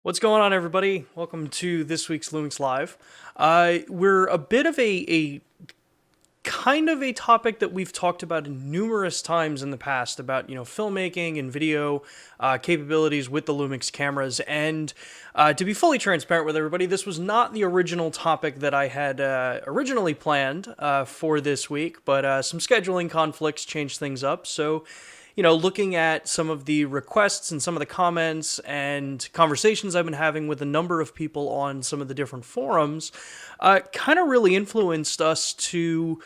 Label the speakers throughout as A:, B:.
A: What's going on, everybody? Welcome to this week's LUMIX Live. We're a bit of a kind of a topic that we've talked about numerous times in the past about, filmmaking and video capabilities with the Lumix cameras. And to be fully transparent with everybody, this was not the original topic that I had originally planned for this week, but some scheduling conflicts changed things up. So, looking at some of the requests and some of the comments and conversations I've been having with a number of people on some of the different forums, kind of really influenced us to,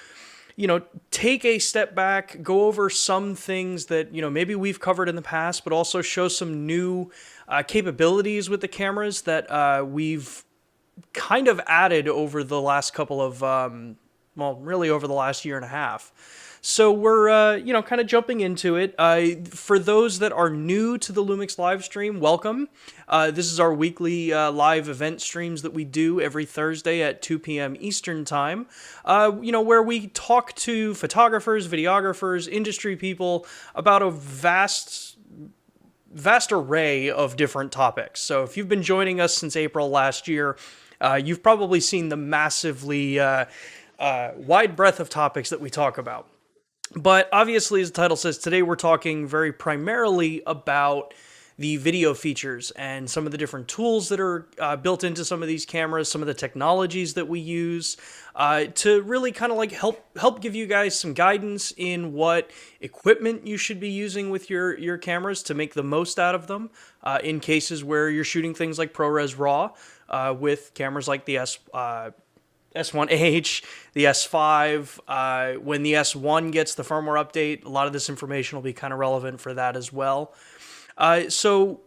A: take a step back, go over some things that, maybe we've covered in the past, but also show some new capabilities with the cameras that we've kind of added over the last couple of, really over the last year and a half. So we're, kind of jumping into it. For those that are new to the LUMIX live stream, welcome. This is our weekly live event streams that we do every Thursday at 2 p.m. Eastern Time, where we talk to photographers, videographers, industry people about a vast array of different topics. So if you've been joining us since April last year, you've probably seen the massively wide breadth of topics that we talk about. But obviously, as the title says, today we're talking very primarily about the video features and some of the different tools that are built into some of these cameras, some of the technologies that we use to really kind of like help give you guys some guidance in what equipment you should be using with your cameras to make the most out of them in cases where you're shooting things like Prores Raw with cameras like the S1H, the S5, when the S1 gets the firmware update, a lot of this information will be kind of relevant for that as well. So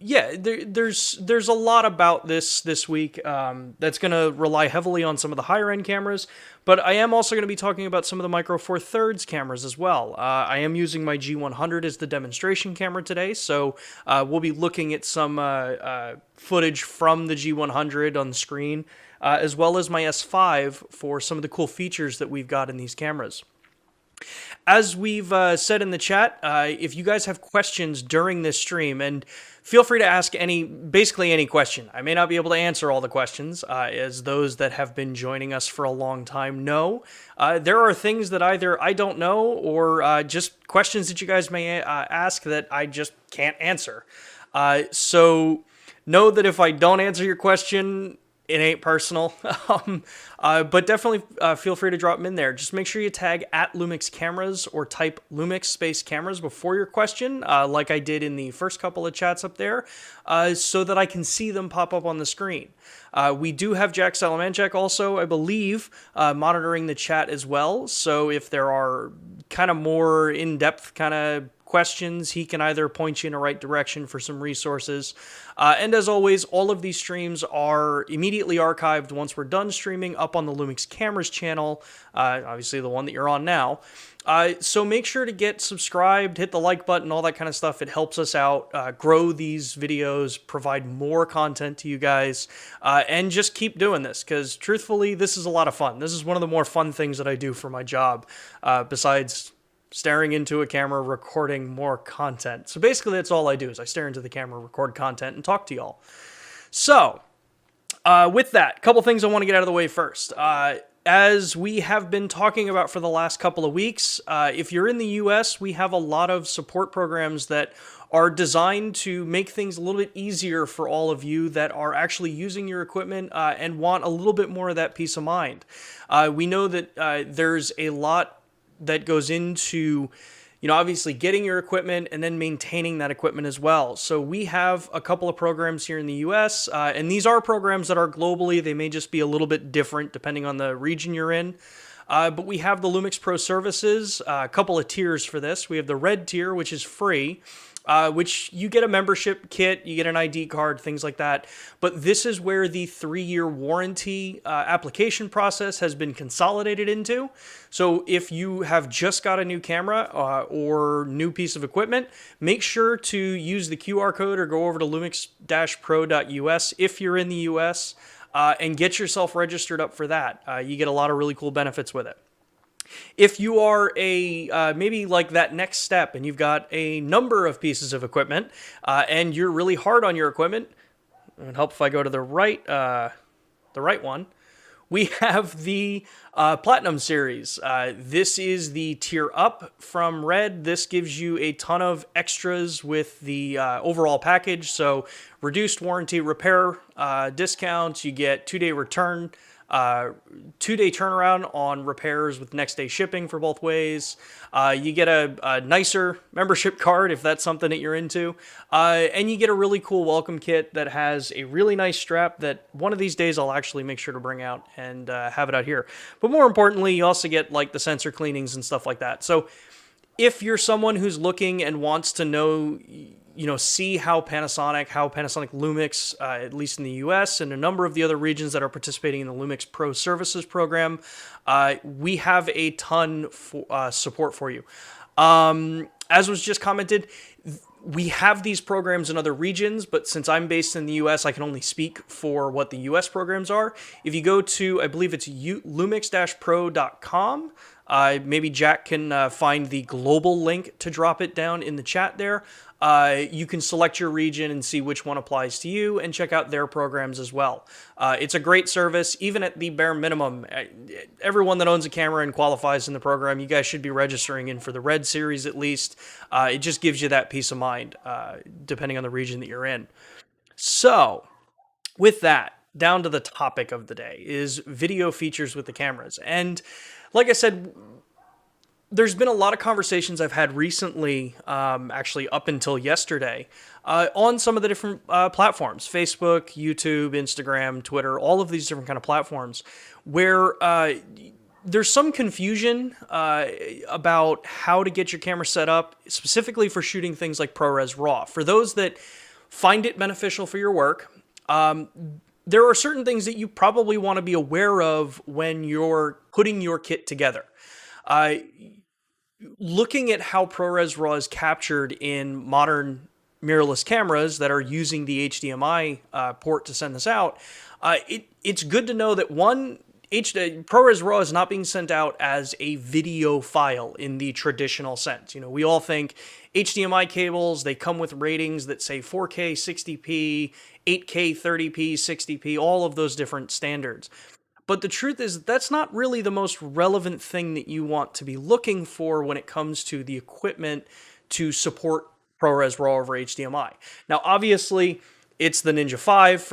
A: yeah, there's a lot about this week that's going to rely heavily on some of the higher end cameras, but I am also going to be talking about some of the Micro Four Thirds cameras as well. I am using my G100 as the demonstration camera today, so we'll be looking at some footage from the G100 on the screen, as well as my S5 for some of the cool features that we've got in these cameras. As we've said in the chat, if you guys have questions during this stream, and feel free to ask basically any question. I may not be able to answer all the questions, as those that have been joining us for a long time know. There are things that either I don't know or just questions that you guys may ask that I just can't answer. So know that if I don't answer your question, it ain't personal, but definitely feel free to drop them in there. Just make sure you tag @Lumix Cameras or type Lumix space cameras before your question, like I did in the first couple of chats up there, so that I can see them pop up on the screen. We do have Jack Salamanchak also, I believe, monitoring the chat as well. So if there are kind of more in-depth kind of questions, he can either point you in the right direction for some resources. And as always, all of these streams are immediately archived once we're done streaming up on the Lumix Cameras channel, obviously the one that you're on now. So make sure to get subscribed, hit the like button, all that kind of stuff. It helps us out, grow these videos, provide more content to you guys, and just keep doing this, because truthfully, this is a lot of fun. This is one of the more fun things that I do for my job, besides staring into a camera, recording more content. So basically that's all I do, is I stare into the camera, record content, and talk to y'all. So with that, a couple things I want to get out of the way first. As we have been talking about for the last couple of weeks, if you're in the US, we have a lot of support programs that are designed to make things a little bit easier for all of you that are actually using your equipment and want a little bit more of that peace of mind. We know that there's a lot that goes into, obviously getting your equipment and then maintaining that equipment as well. So we have a couple of programs here in the US, and these are programs that are globally. They may just be a little bit different depending on the region you're in. But we have the Lumix Pro Services, a couple of tiers for this. We have the red tier, which is free, which you get a membership kit, you get an ID card, things like that. But this is where the 3-year warranty application process has been consolidated into. So if you have just got a new camera or new piece of equipment, make sure to use the QR code or go over to lumix-pro.us if you're in the US and get yourself registered up for that. You get a lot of really cool benefits with it. If you are maybe like that next step and you've got a number of pieces of equipment and you're really hard on your equipment, it would help if I go to the right one. We have the Platinum series. This is the tier up from Red. This gives you a ton of extras with the overall package. So reduced warranty repair discounts. You get 2-day return, 2-day turnaround on repairs with next day shipping for both ways. You get a nicer membership card if that's something that you're into. And you get a really cool welcome kit that has a really nice strap that one of these days I'll actually make sure to bring out and have it out here. But more importantly, you also get like the sensor cleanings and stuff like that. So if you're someone who's looking and wants to know, see how Panasonic Lumix, at least in the US and a number of the other regions that are participating in the Lumix Pro Services program, we have a ton for support for you. As was just commented, we have these programs in other regions, but since I'm based in the US, I can only speak for what the US programs are. If you go to, I believe it's lumix-pro.com, maybe Jack can find the global link to drop it down in the chat there. You can select your region and see which one applies to you and check out their programs as well. It's a great service, even at the bare minimum. Everyone that owns a camera and qualifies in the program, you guys should be registering in for the Red series at least. It just gives you that peace of mind, depending on the region that you're in. So, with that, down to the topic of the day is video features with the cameras. And like I said, there's been a lot of conversations I've had recently, actually up until yesterday, on some of the different platforms, Facebook, YouTube, Instagram, Twitter, all of these different kind of platforms, where there's some confusion about how to get your camera set up, specifically for shooting things like ProRes Raw. For those that find it beneficial for your work, there are certain things that you probably want to be aware of when you're putting your kit together. Looking at how ProRes Raw is captured in modern mirrorless cameras that are using the HDMI port to send this out, it's good to know that ProRes Raw is not being sent out as a video file in the traditional sense. We all think HDMI cables, they come with ratings that say 4K 60p, 8K 30p, 60p, all of those different standards. But the truth is that's not really the most relevant thing that you want to be looking for when it comes to the equipment to support ProRes Raw over HDMI. Now, obviously, it's the Ninja 5.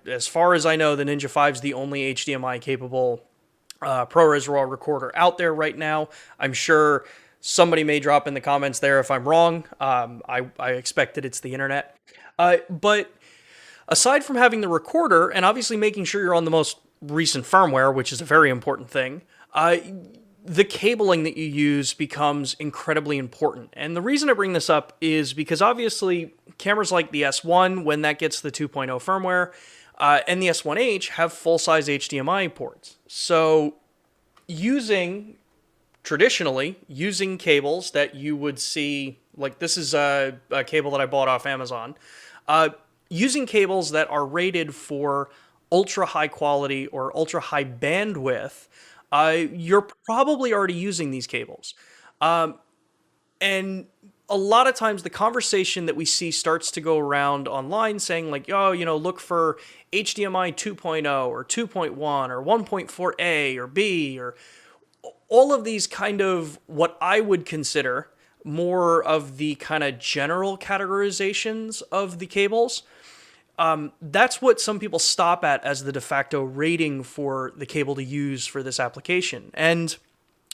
A: As far as I know, the Ninja 5 is the only HDMI-capable ProRes Raw recorder out there right now. I'm sure somebody may drop in the comments there if I'm wrong. I expect that it's the internet. But aside from having the recorder, and obviously making sure you're on the most recent firmware, which is a very important thing, the cabling that you use becomes incredibly important. And the reason I bring this up is because obviously cameras like the S1, when that gets the 2.0 firmware, and the S1H have full-size HDMI ports. So traditionally using cables that you would see, like this is a cable that I bought off Amazon, using cables that are rated for ultra high quality or ultra high bandwidth, you're probably already using these cables. And a lot of times the conversation that we see starts to go around online saying like, look for HDMI 2.0 or 2.1 or 1.4A or B, or all of these kind of what I would consider more of the kind of general categorizations of the cables. That's what some people stop at as the de facto rating for the cable to use for this application. And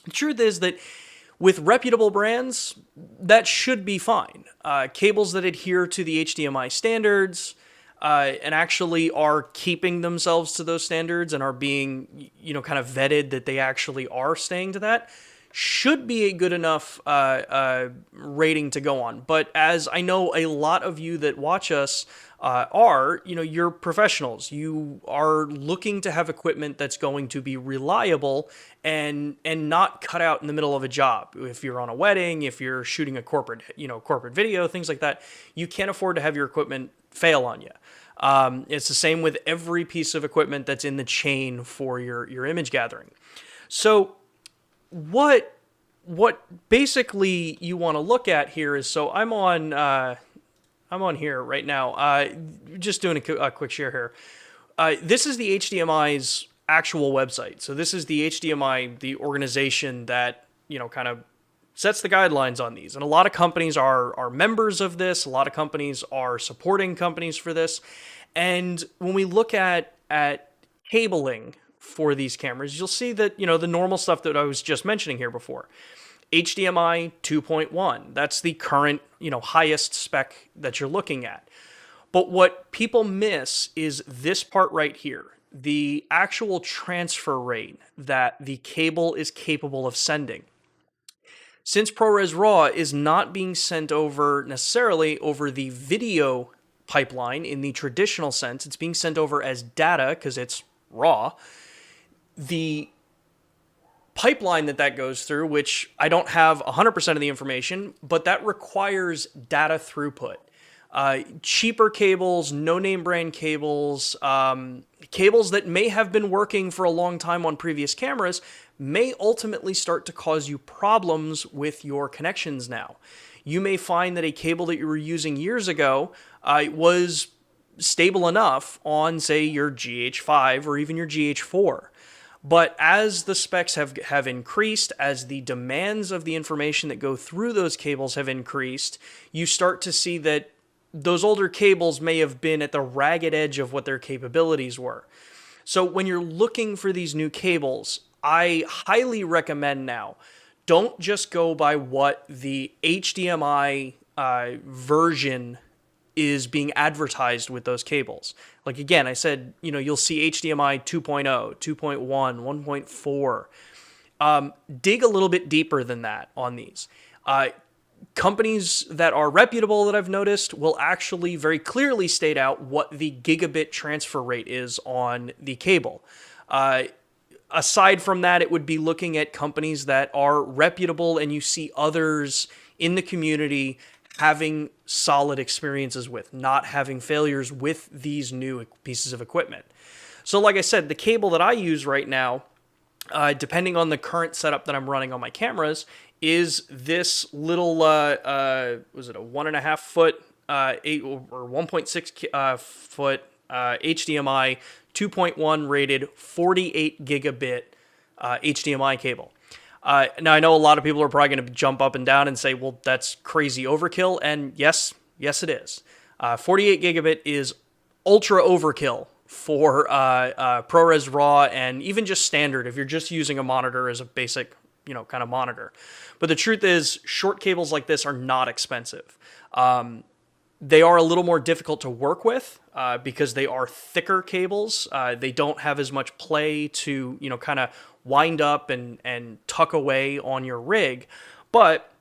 A: the truth is that with reputable brands, that should be fine. Cables that adhere to the HDMI standards and actually are keeping themselves to those standards and are being, kind of vetted that they actually are staying to that, should be a good enough rating to go on. But as I know a lot of you that watch us you're professionals. You are looking to have equipment that's going to be reliable and not cut out in the middle of a job. If you're on a wedding, if you're shooting a corporate video, things like that, you can't afford to have your equipment fail on you. It's the same with every piece of equipment that's in the chain for your image gathering. So what basically you want to look at here is, so I'm on here right now. Just doing a quick share here. This is the HDMI's actual website. So this is the HDMI, the organization that, kind of sets the guidelines on these. And a lot of companies are members of this. A lot of companies are supporting companies for this. And when we look at cabling for these cameras, you'll see that, the normal stuff that I was just mentioning here before. HDMI 2.1, that's the current, highest spec that you're looking at. But what people miss is this part right here, the actual transfer rate that the cable is capable of sending. Since ProRes RAW is not being sent over necessarily over the video pipeline in the traditional sense, it's being sent over as data because it's RAW. The pipeline that goes through, which I don't have 100% of the information, but that requires data throughput. Cheaper cables, no-name brand cables, cables that may have been working for a long time on previous cameras may ultimately start to cause you problems with your connections now. You may find that a cable that you were using years ago was stable enough on, say, your GH5 or even your GH4. But as the specs have increased, as the demands of the information that go through those cables have increased, you start to see that those older cables may have been at the ragged edge of what their capabilities were. So when you're looking for these new cables, I highly recommend now, don't just go by what the HDMI version is being advertised with those cables. Like again, I said, you'll see HDMI 2.0, 2.1, 1.4. Dig a little bit deeper than that on these. Companies that are reputable that I've noticed will actually very clearly state out what the gigabit transfer rate is on the cable. Aside from that, it would be looking at companies that are reputable and you see others in the community having solid experiences with, not having failures with these new pieces of equipment. So like I said, the cable that I use right now, depending on the current setup that I'm running on my cameras, is this little, was it a 1.5 foot, 8 or 1.6 foot HDMI 2.1 rated 48 gigabit HDMI cable. Now, I know a lot of people are probably going to jump up and down and say, well, that's crazy overkill. And yes, it is. 48 gigabit is ultra overkill for ProRes RAW and even just standard if you're just using a monitor as a basic, kind of monitor. But the truth is, short cables like this are not expensive. They are a little more difficult to work with because they are thicker cables. They don't have as much play to, kind of wind up and tuck away on your rig. But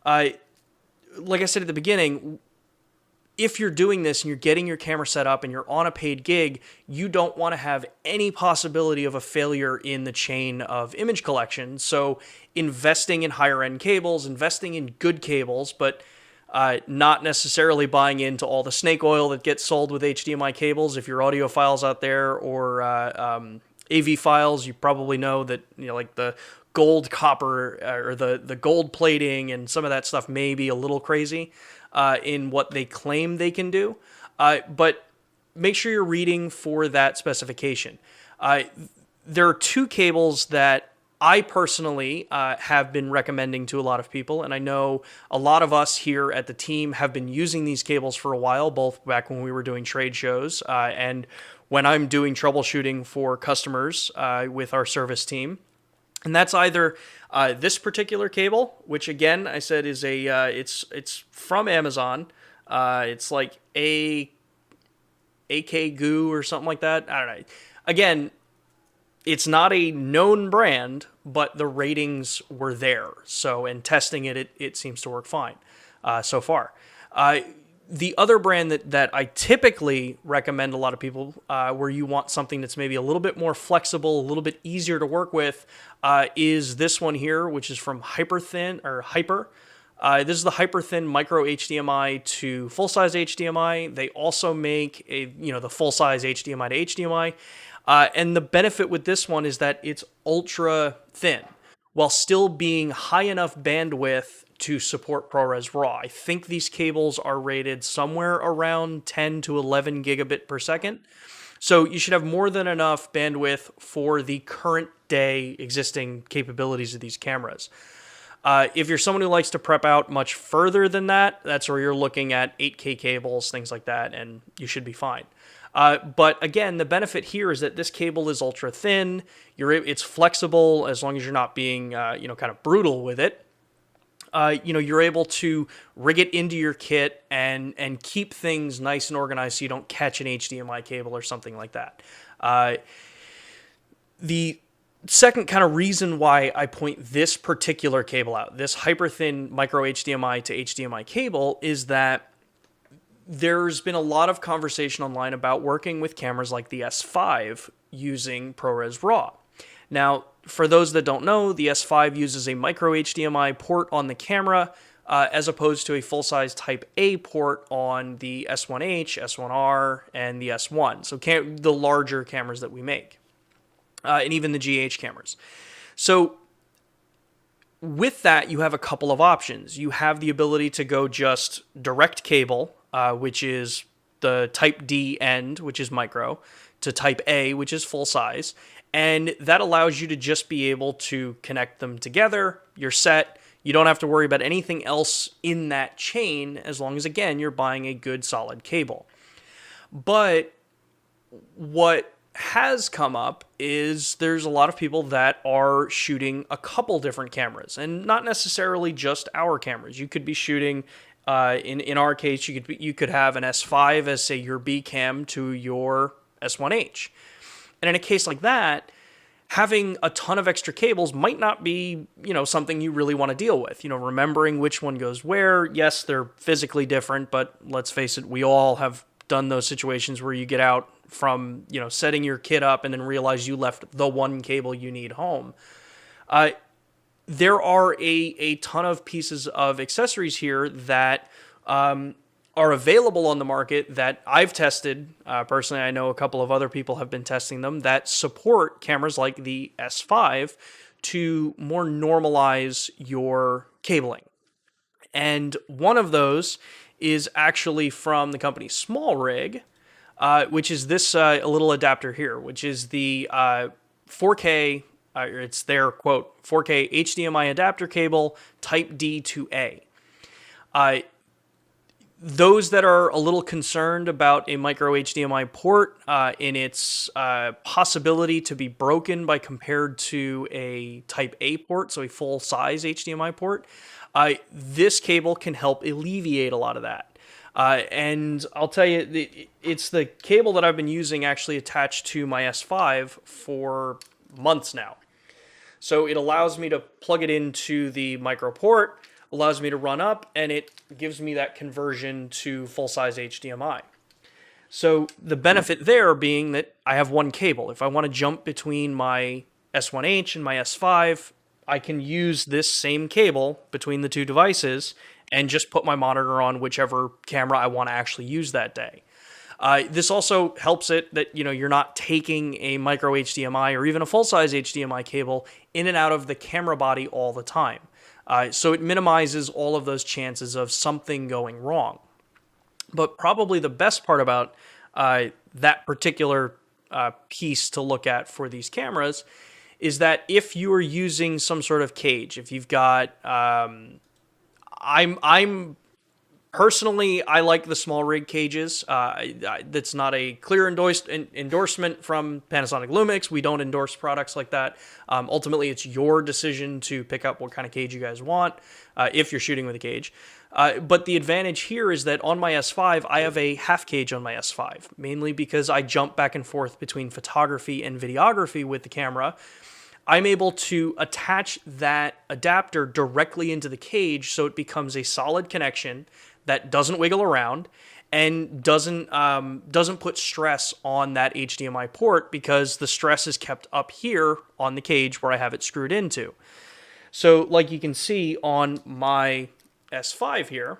A: like I said at the beginning, if you're doing this and you're getting your camera set up and you're on a paid gig, you don't want to have any possibility of a failure in the chain of image collection. So investing in higher end cables, investing in good cables, but not necessarily buying into all the snake oil that gets sold with HDMI cables. If you're audiophiles out there or AV files, you probably know that, like the gold copper or the gold plating and some of that stuff may be a little crazy in what they claim they can do. But make sure you're reading for that specification. There are two cables that I personally have been recommending to a lot of people, and I know a lot of us here at the team have been using these cables for a while, both back when we were doing trade shows and when I'm doing troubleshooting for customers with our service team. And that's either this particular cable, which again I said is it's from Amazon. It's like AK Goo or something like that. I don't know. Again, it's not a known brand, but the ratings were there. So in testing it seems to work fine so far. The other brand that I typically recommend a lot of people where you want something that's maybe a little bit more flexible, a little bit easier to work with, is this one here, which is from Hyper. This is the hyper thin micro HDMI to full size HDMI. They also make the full size HDMI to HDMI. And the benefit with this one is that it's ultra thin while still being high enough bandwidth to support ProRes RAW. I think these cables are rated somewhere around 10 to 11 gigabit per second. So you should have more than enough bandwidth for the current day existing capabilities of these cameras. If you're someone who likes to prep out much further than that, that's where you're looking at 8K cables, things like that, and you should be fine. But again, the benefit here is that this cable is ultra thin. It's flexible as long as you're not being, kind of brutal with it. You're able to rig it into your kit and keep things nice and organized so you don't catch an HDMI cable or something like that. The second kind of reason why I point this particular cable out, this hyper thin micro HDMI to HDMI cable, is that there's been a lot of conversation online about working with cameras like the S5 using ProRes RAW. Now, for those that don't know, the S5 uses a micro HDMI port on the camera as opposed to a full-size Type A port on the S1H, S1R, and the S1. So the larger cameras that we make. And even the GH cameras. So with that, you have a couple of options. You have the ability to go just direct cable, which is the Type D end, which is micro, to Type A, which is full size. And that allows you to just be able to connect them together. You're set. You don't have to worry about anything else in that chain as long as, again, you're buying a good solid cable. But what has come up is there's a lot of people that are shooting a couple different cameras, and not necessarily just our cameras. You could be shooting, in our case, you could have an S5 as, say, your B cam to your S1H. And in a case like that, having a ton of extra cables might not be, something you really want to deal with. Remembering which one goes where. Yes, they're physically different, but let's face it, we all have done those situations where you get out from, setting your kit up and then realize you left the one cable you need home. There are a ton of pieces of accessories here that are available on the market that I've tested. Personally, I know a couple of other people have been testing them that support cameras like the S5 to more normalize your cabling. And one of those is actually from the company Small Rig, which is this a little adapter here, which is the 4K, it's their quote, 4K HDMI adapter cable Type D to A. Those that are a little concerned about a micro HDMI port in its possibility to be broken by compared to a Type A port, so a full-size HDMI port, this cable can help alleviate a lot of that. And I'll tell you, it's the cable that I've been using actually attached to my S5 for months now. So it allows me to plug it into the micro port, allows me to run up, and it gives me that conversion to full-size HDMI. So the benefit there being that I have one cable. If I want to jump between my S1H and my S5, I can use this same cable between the two devices and just put my monitor on whichever camera I want to actually use that day. This also helps it that you're not taking a micro HDMI or even a full-size HDMI cable in and out of the camera body all the time. So it minimizes all of those chances of something going wrong. But probably the best part about that particular piece to look at for these cameras is that if you are using some sort of cage, if you've got, I'm personally, I like the Small Rig cages. That's not a clear endorsement from Panasonic Lumix. We don't endorse products like that. Ultimately, it's your decision to pick up what kind of cage you guys want if you're shooting with a cage. But the advantage here is that on my S5, I have a half cage on my S5, mainly because I jump back and forth between photography and videography with the camera. I'm able to attach that adapter directly into the cage so it becomes a solid connection that doesn't wiggle around and doesn't put stress on that HDMI port because the stress is kept up here on the cage where I have it screwed into. So like you can see on my S5 here,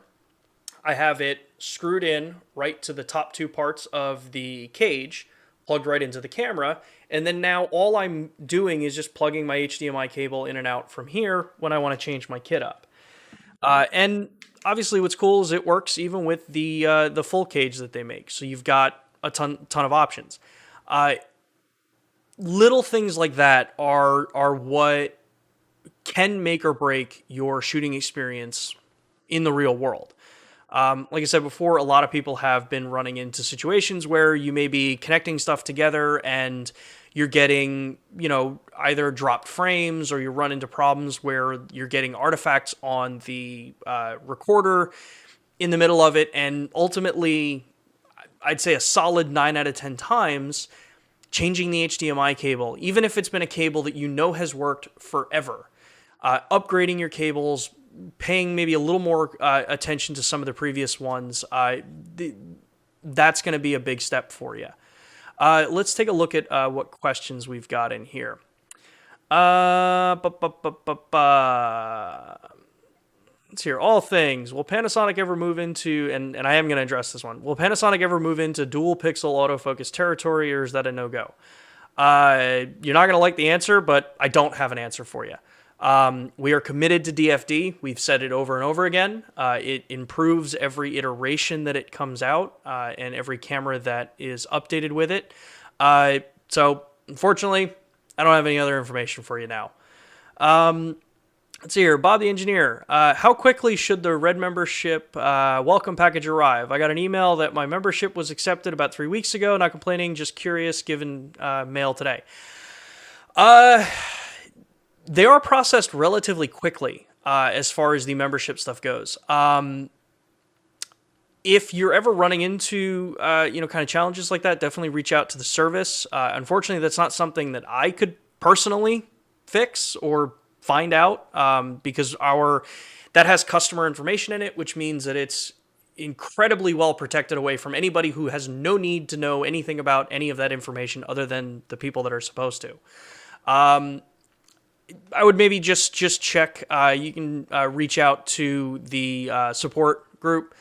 A: I have it screwed in right to the top two parts of the cage, plugged right into the camera, and then now all I'm doing is just plugging my HDMI cable in and out from here when I want to change my kit up. And obviously, what's cool is it works even with the full cage that they make. So you've got a ton of options. Little things like that are what can make or break your shooting experience in the real world. Like I said before, a lot of people have been running into situations where you may be connecting stuff together and you're getting, either dropped frames, or you run into problems where you're getting artifacts on the recorder in the middle of it. And ultimately, I'd say a solid 9 out of 10 times, changing the HDMI cable, even if it's been a cable that has worked forever, upgrading your cables, paying maybe a little more attention to some of the previous ones, that's going to be a big step for you. Let's take a look at what questions we've got in here. Let's hear all things. Will Panasonic ever move into, and I am going to address this one, will Panasonic ever move into dual pixel autofocus territory, or is that a no-go? You're not going to like the answer, but I don't have an answer for you. We are committed to DFD. We've said it over and over again. It improves every iteration that it comes out, and every camera that is updated with it. So unfortunately, I don't have any other information for you now. Let's see here. Bob the Engineer. How quickly should the Red membership welcome package arrive? I got an email that my membership was accepted about 3 weeks ago. Not complaining, just curious, given mail today. They are processed relatively quickly as far as the membership stuff goes. If you're ever running into, kind of challenges like that, definitely reach out to the service. Unfortunately, that's not something that I could personally fix or find out, because that has customer information in it, which means that it's incredibly well protected away from anybody who has no need to know anything about any of that information other than the people that are supposed to. I would maybe just check. You can reach out to the support group.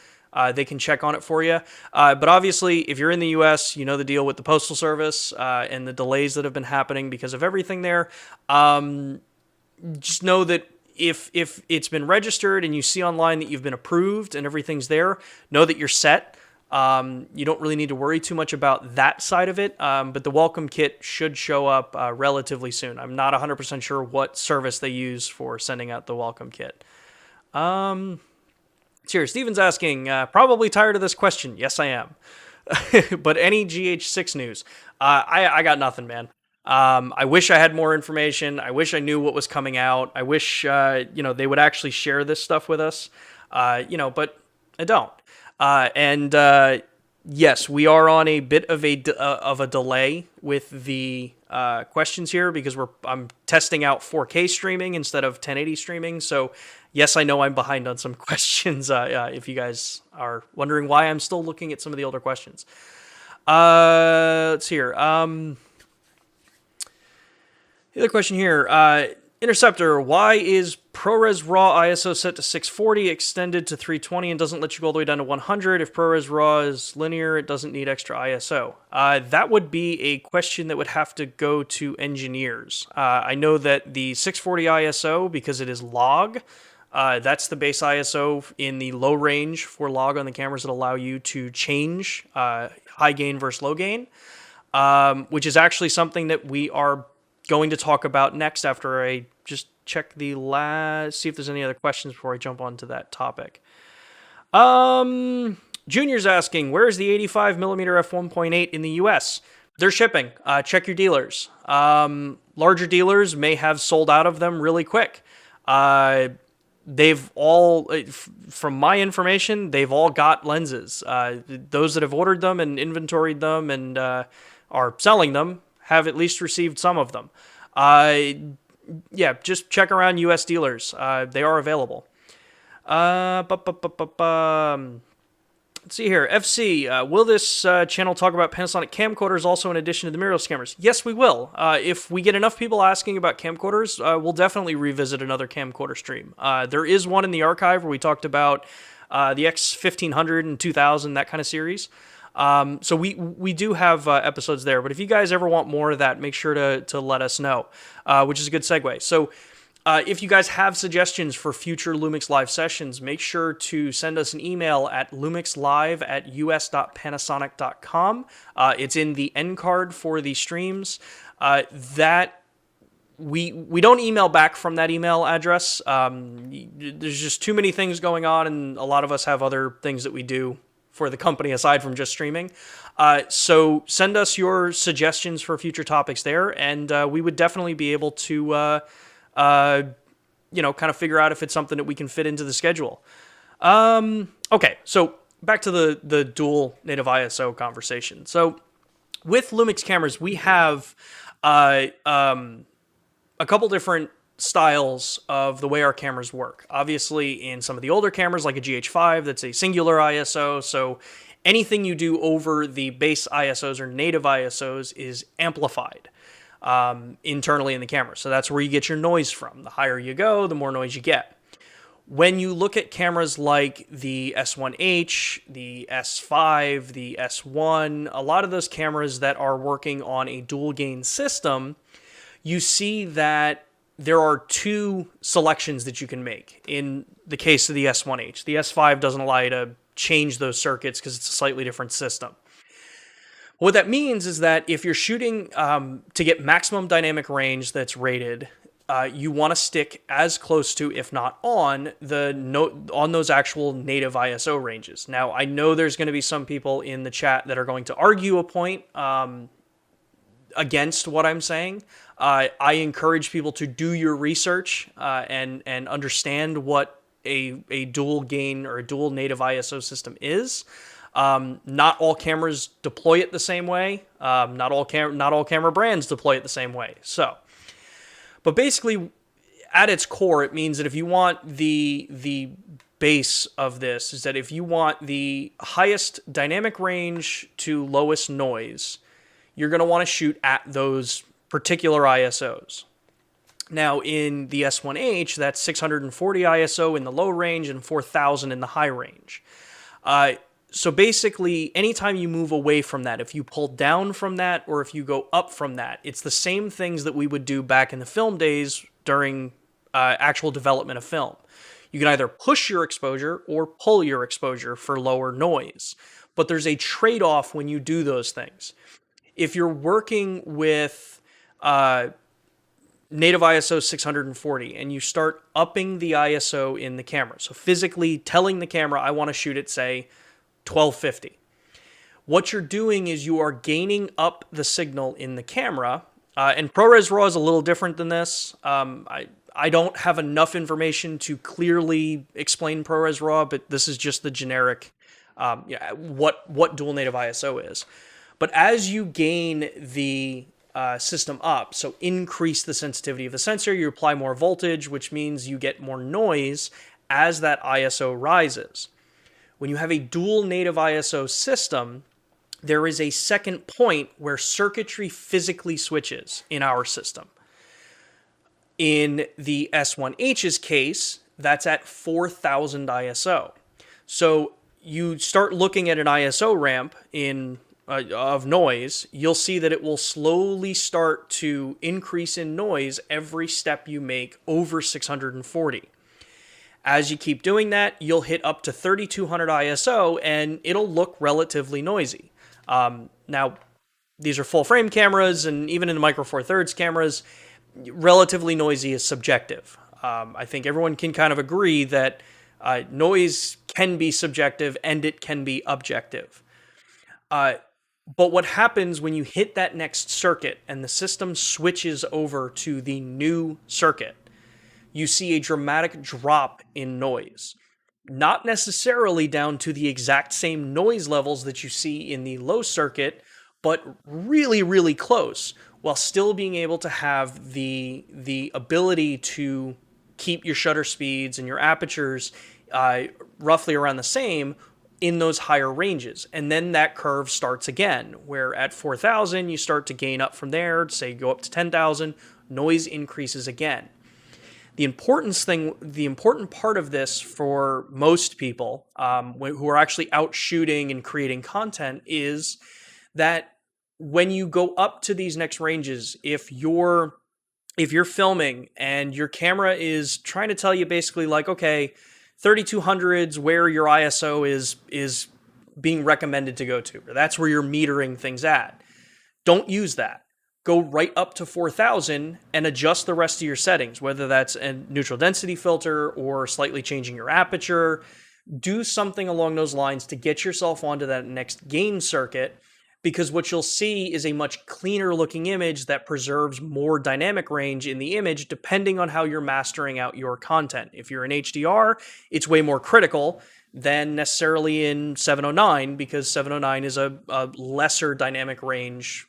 A: They can check on it for you. But obviously, if you're in the U.S., you know the deal with the Postal Service and the delays that have been happening because of everything there. Just know that if it's been registered and you see online that you've been approved and everything's there, know that you're set. You don't really need to worry too much about that side of it, but the welcome kit should show up relatively soon. I'm not 100% sure what service they use for sending out the welcome kit. Here, Steven's asking, probably tired of this question. Yes, I am. But any GH6 news? I got nothing, man. I wish I had more information. I wish I knew what was coming out. I wish, they would actually share this stuff with us, but I don't. Yes, we are on a bit of a delay with the questions here because I'm testing out 4K streaming instead of 1080 streaming. So yes, I know I'm behind on some questions. If you guys are wondering why I'm still looking at some of the older questions. Let's hear. The other question here. Interceptor, why is ProRes RAW ISO set to 640, extended to 320, and doesn't let you go all the way down to 100? If ProRes RAW is linear, it doesn't need extra ISO. That would be a question that would have to go to engineers. I know that the 640 ISO, because it is log, that's the base ISO in the low range for log on the cameras that allow you to change high gain versus low gain, which is actually something that we are going to talk about next after I just check see if there's any other questions before I jump onto that topic. Junior's asking, where is the 85mm f1.8 in the US? They're shipping. Check your dealers. Larger dealers may have sold out of them really quick. They've all, from my information, they've all got lenses. Those that have ordered them and inventoried them and are selling them have at least received some of them. Just check around U.S. dealers. They are available. Let's see here. FC, will this channel talk about Panasonic camcorders also in addition to the mirrorless cameras? Yes, we will. If we get enough people asking about camcorders, we'll definitely revisit another camcorder stream. There is one in the archive where we talked about the X1500 and 2000, that kind of series. So we do have episodes there, but if you guys ever want more of that, make sure to let us know, which is a good segue. So If you guys have suggestions for future Lumix Live sessions, make sure to send us an email at lumixlive@us.panasonic.com. It's in the end card for the streams. That we don't email back from that email address. There's just too many things going on, and a lot of us have other things that we do for the company aside from just streaming. So send us your suggestions for future topics there, and we would definitely be able to kind of figure out if it's something that we can fit into the schedule. Okay, so back to the dual native ISO conversation. So with Lumix cameras, we have a couple different styles of the way our cameras work. Obviously, in some of the older cameras, like a GH5, that's a singular ISO, so anything you do over the base ISOs or native ISOs is amplified internally in the camera. So that's where you get your noise from. The higher you go, the more noise you get. When you look at cameras like the S1H, the S5, the S1, a lot of those cameras that are working on a dual gain system, you see that there are two selections that you can make. In the case of the S1H, the S5 doesn't allow you to change those circuits because it's a slightly different system. What that means is that if you're shooting to get maximum dynamic range that's rated, you want to stick as close to, if not on those actual native ISO ranges. Now, I know there's going to be some people in the chat that are going to argue a point against what I'm saying. I encourage people to do your research and understand what a dual gain or a dual native ISO system is. Not all cameras deploy it the same way. Not all camera brands deploy it the same way. But basically, at its core, it means that if you want the base of this, is that if you want the highest dynamic range to lowest noise, you're going to want to shoot at those particular ISOs. Now, in the S1H, that's 640 ISO in the low range and 4000 in the high range. So basically, anytime you move away from that, if you pull down from that or if you go up from that, it's the same things that we would do back in the film days during actual development of film. You can either push your exposure or pull your exposure for lower noise. But there's a trade-off when you do those things. If you're working with native ISO 640 and you start upping the ISO in the camera, so physically telling the camera, I want to shoot at, say, 1250. What you're doing is you are gaining up the signal in the camera, and ProRes Raw is a little different than this. I don't have enough information to clearly explain ProRes Raw, but this is just the generic what dual native ISO is. But as you gain the system up, so increase the sensitivity of the sensor, you apply more voltage, which means you get more noise as that ISO rises. When you have a dual native ISO system, there is a second point where circuitry physically switches in our system. In the S1H's case, that's at 4000 ISO. So you start looking at an ISO ramp of noise, you'll see that it will slowly start to increase in noise every step you make over 640. As you keep doing that, you'll hit up to 3200 ISO and it'll look relatively noisy. Now, these are full frame cameras, and even in the Micro Four Thirds cameras, relatively noisy is subjective. I think everyone can kind of agree that noise can be subjective and it can be objective. But what happens when you hit that next circuit and the system switches over to the new circuit, you see a dramatic drop in noise. Not necessarily down to the exact same noise levels that you see in the low circuit, but really, really close, while still being able to have the ability to keep your shutter speeds and your apertures roughly around the same in those higher ranges. And then that curve starts again, where at 4000, you start to gain up from there, say go up to 10,000, noise increases again. The important part of this for most people who are actually out shooting and creating content is that when you go up to these next ranges, if you're if you're filming and your camera is trying to tell you basically like, okay, 3200's where your ISO is being recommended to go to, or that's where you're metering things at, don't use that. Go right up to 4000 and adjust the rest of your settings, whether that's a neutral density filter or slightly changing your aperture. Do something along those lines to get yourself onto that next gain circuit, because what you'll see is a much cleaner looking image that preserves more dynamic range in the image depending on how you're mastering out your content. If you're in HDR, it's way more critical than necessarily in 709, because 709 is a lesser dynamic range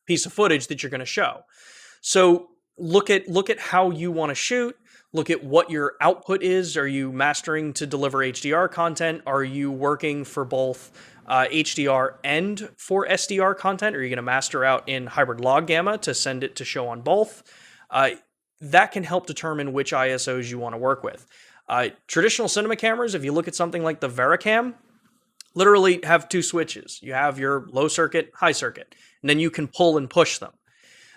A: piece of footage that you're going to show. So look at how you want to shoot. Look at what your output is. Are you mastering to deliver HDR content? Are you working for both HDR and for SDR content? Are you going to master out in hybrid log gamma to send it to show on both? That can help determine which ISOs you want to work with. Traditional cinema cameras, if you look at something like the VariCam, literally have two switches. You have your low circuit, high circuit, and then you can pull and push them.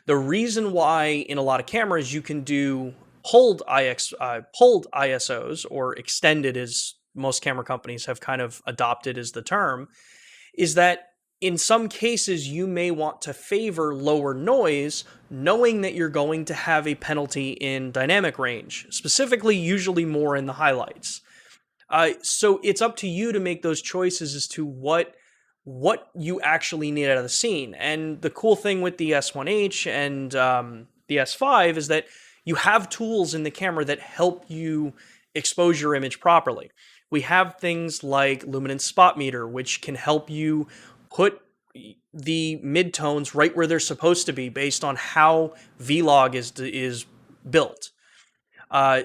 A: The reason why in a lot of cameras you can do pulled ISOs, or extended as most camera companies have kind of adopted as the term, is that in some cases you may want to favor lower noise, knowing that you're going to have a penalty in dynamic range, specifically usually more in the highlights. So it's up to you to make those choices as to what you actually need out of the scene. And the cool thing with the S1H and the S5 is that you have tools in the camera that help you expose your image properly. We have things like luminance spot meter, which can help you put the midtones right where they're supposed to be based on how Vlog is built.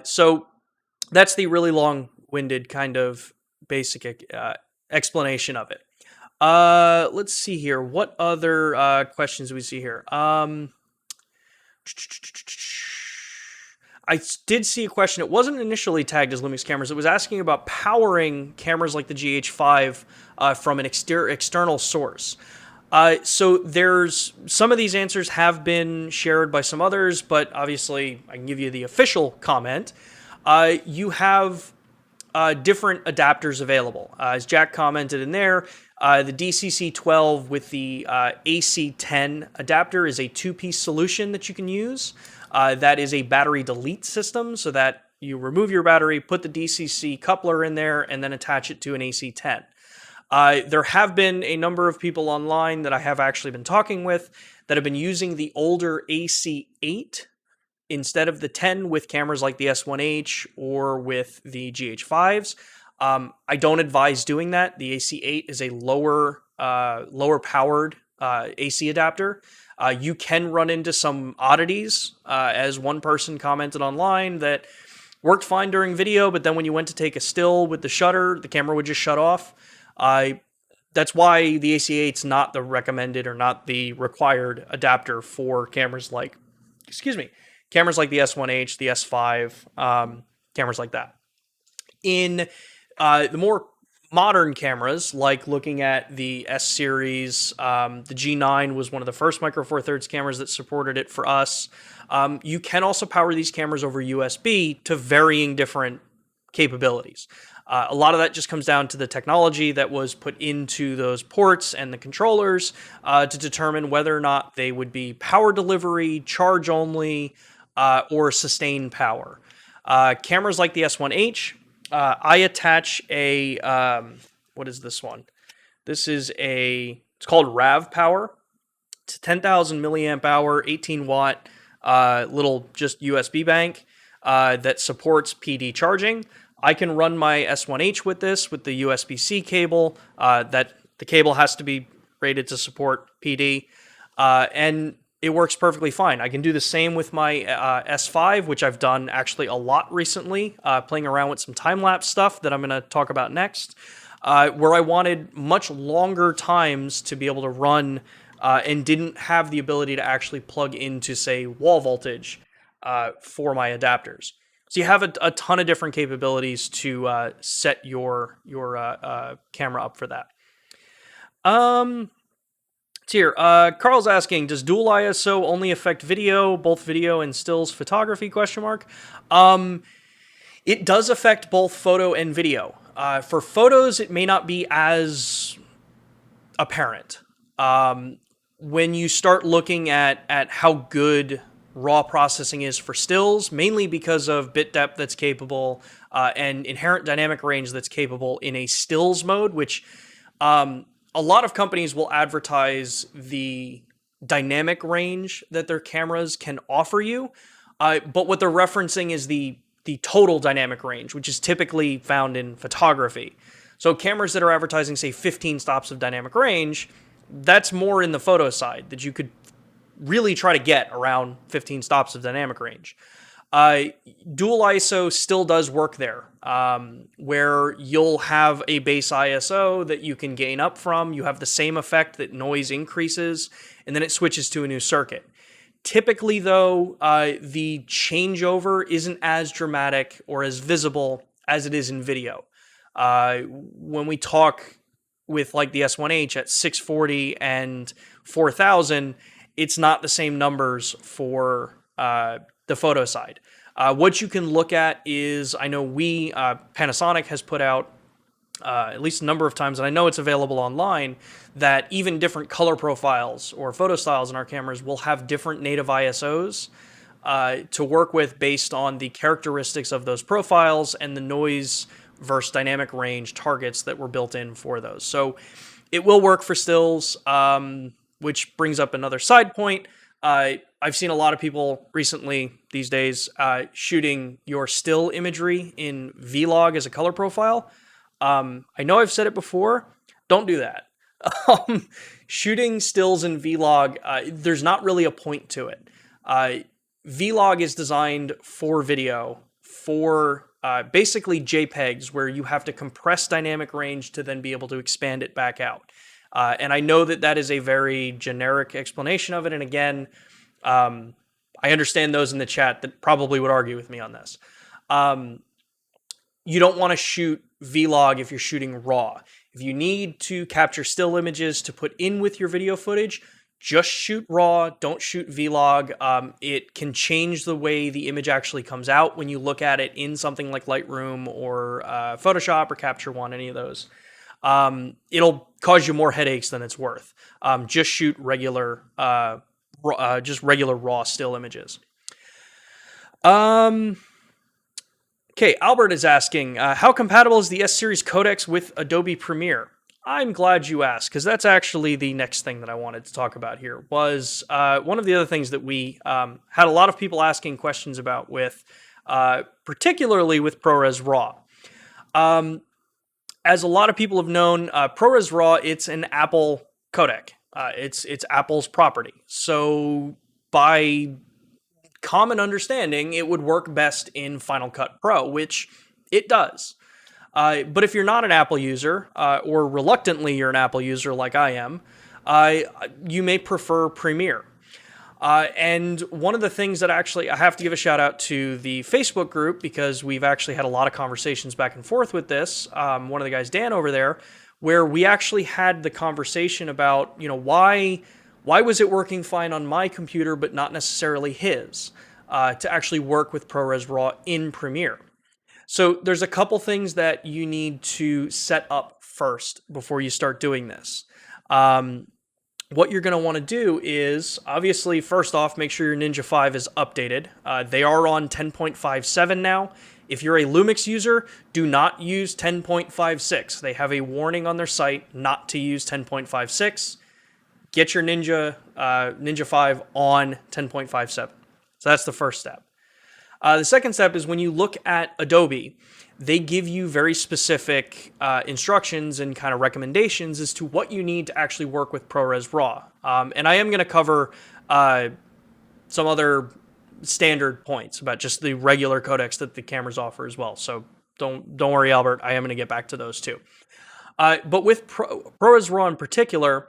A: So that's the really long-winded kind of basic explanation of it. Let's see here. What other questions do we see here? I did see a question. It wasn't initially tagged as Lumix cameras. It was asking about powering cameras like the GH5 from an external source. So there's some of these answers have been shared by some others, but obviously I can give you the official comment. You have different adapters available. As Jack commented in there, the DCC12 with the AC10 adapter is a two-piece solution that you can use. That is a battery delete system, so that you remove your battery, put the DCC coupler in there, and then attach it to an AC10. There have been a number of people online that I have actually been talking with that have been using the older AC8 instead of the 10 with cameras like the S1H or with the GH5s. I don't advise doing that. The AC8 is a lower powered AC adapter. You can run into some oddities, as one person commented online that worked fine during video, but then when you went to take a still with the shutter, the camera would just shut off. That's why the AC8's not the recommended or not the required adapter for cameras like, cameras like the S1H, the S5, cameras like that. In the more modern cameras, like looking at the S series, the G9 was one of the first Micro Four Thirds cameras that supported it for us. You can also power these cameras over USB to varying different capabilities. A lot of that just comes down to the technology that was put into those ports and the controllers to determine whether or not they would be power delivery, charge only, or sustained power. Cameras like the S1H, I attach a, what is this one? This is it's called RAV Power. It's a 10,000 milliamp hour, 18 watt, little just USB bank that supports PD charging. I can run my S1H with this with the USB-C cable. That the cable has to be rated to support PD, and it works perfectly fine. I can do the same with my S5, which I've done actually a lot recently, playing around with some time-lapse stuff that I'm going to talk about next, where I wanted much longer times to be able to run and didn't have the ability to actually plug into, say, wall voltage for my adapters. So you have a ton of different capabilities to set your camera up for that. Here, Carl's asking, does dual ISO only affect video, both video and stills photography, question mark? It does affect both photo and video. For photos, it may not be as apparent. When you start looking at how good raw processing is for stills, mainly because of bit depth that's capable and inherent dynamic range that's capable in a stills mode, which a lot of companies will advertise the dynamic range that their cameras can offer you, but what they're referencing is the total dynamic range, which is typically found in photography. So cameras that are advertising, say, 15 stops of dynamic range, that's more in the photo side, that you could really try to get around 15 stops of dynamic range. Dual ISO still does work there, where you'll have a base ISO that you can gain up from. You have the same effect that noise increases, and then it switches to a new circuit. Typically, though, the changeover isn't as dramatic or as visible as it is in video. When we talk with like the S1H at 640 and 4000, it's not the same numbers for the photo side. What you can look at is, I know Panasonic has put out at least a number of times, and I know it's available online, that even different color profiles or photo styles in our cameras will have different native ISOs to work with based on the characteristics of those profiles and the noise versus dynamic range targets that were built in for those. So it will work for stills, which brings up another side point. I've seen a lot of people recently these days shooting your still imagery in Vlog as a color profile. I know I've said it before, don't do that. Shooting stills in Vlog, there's not really a point to it. Vlog is designed for video, for basically JPEGs, where you have to compress dynamic range to then be able to expand it back out. And I know that is a very generic explanation of it. And again, I understand those in the chat that probably would argue with me on this. You don't want to shoot Vlog if you're shooting RAW. If you need to capture still images to put in with your video footage, just shoot RAW, don't shoot Vlog. It can change the way the image actually comes out when you look at it in something like Lightroom or Photoshop or Capture One, any of those. It'll cause you more headaches than it's worth. Just shoot regular raw still images. Okay, Albert is asking, how compatible is the S-Series Codex with Adobe Premiere? I'm glad you asked, because that's actually the next thing that I wanted to talk about here, was one of the other things that we had a lot of people asking questions about with, particularly with Prores Raw. As a lot of people have known, Prores Raw, it's an Apple codec. It's Apple's property. So by common understanding, it would work best in Final Cut Pro, which it does. But if you're not an Apple user, or reluctantly you're an Apple user like I am, you may prefer Premiere. And one of the things that actually, I have to give a shout out to the Facebook group, because we've actually had a lot of conversations back and forth with this. One of the guys, Dan, over there, where we actually had the conversation about, why was it working fine on my computer but not necessarily his, to actually work with Prores Raw in Premiere. So there's a couple things that you need to set up first before you start doing this. What you're going to want to do is, obviously, first off, make sure your Ninja 5 is updated. They are on 10.57 now. If you're a Lumix user, do not use 10.56. They have a warning on their site not to use 10.56. Get your Ninja 5 on 10.57. So that's the first step. The second step is when you look at Adobe, they give you very specific instructions and kind of recommendations as to what you need to actually work with Prores Raw. And I am going to cover some other standard points about just the regular codecs that the cameras offer as well. So don't worry, Albert. I am going to get back to those too. But with Prores Raw in particular,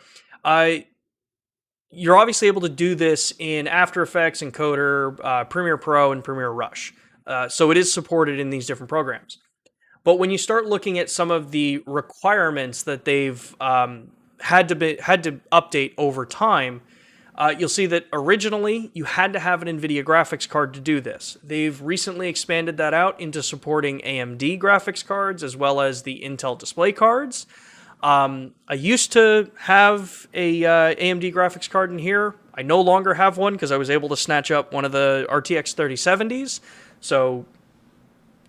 A: you're obviously able to do this in After Effects, Encoder, Premiere Pro, and Premiere Rush. So it is supported in these different programs. But when you start looking at some of the requirements that they've had to update over time. You'll see that originally you had to have an NVIDIA graphics card to do this. They've recently expanded that out into supporting AMD graphics cards as well as the Intel display cards. I used to have a AMD graphics card in here. I no longer have one because I was able to snatch up one of the RTX 3070s. So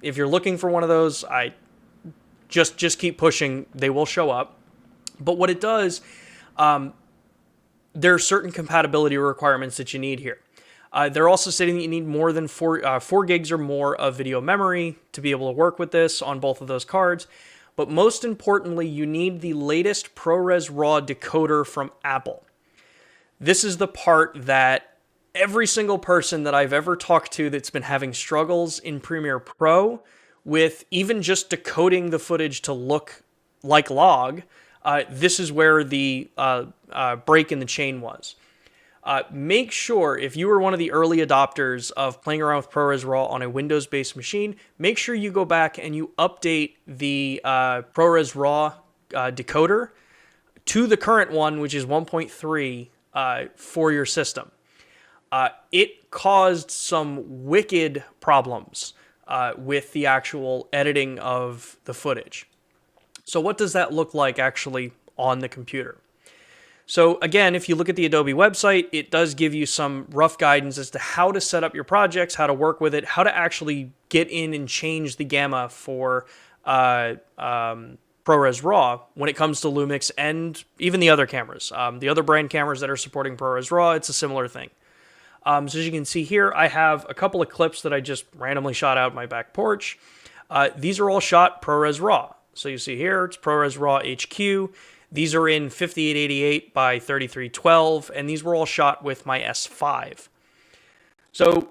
A: if you're looking for one of those, I just keep pushing. They will show up. But what it does, there are certain compatibility requirements that you need here. They're also stating that you need more than 4 gigs or more of video memory to be able to work with this on both of those cards. But most importantly, you need the latest ProRes Raw Decoder from Apple. This is the part that every single person that I've ever talked to that's been having struggles in Premiere Pro with even just decoding the footage to look like log, this is where the break in the chain was. Make sure, if you were one of the early adopters of playing around with ProRes Raw on a Windows-based machine, make sure you go back and you update the ProRes Raw decoder to the current one, which is 1.3 for your system. It caused some wicked problems with the actual editing of the footage. So what does that look like actually on the computer? So again, if you look at the Adobe website, it does give you some rough guidance as to how to set up your projects, how to work with it, how to actually get in and change the gamma for ProRes Raw when it comes to Lumix and even the other cameras. The other brand cameras that are supporting ProRes Raw, it's a similar thing. So as you can see here, I have a couple of clips that I just randomly shot out my back porch. These are all shot ProRes Raw. So you see here, it's ProRes Raw HQ. These are in 5888 by 3312, and these were all shot with my S5. So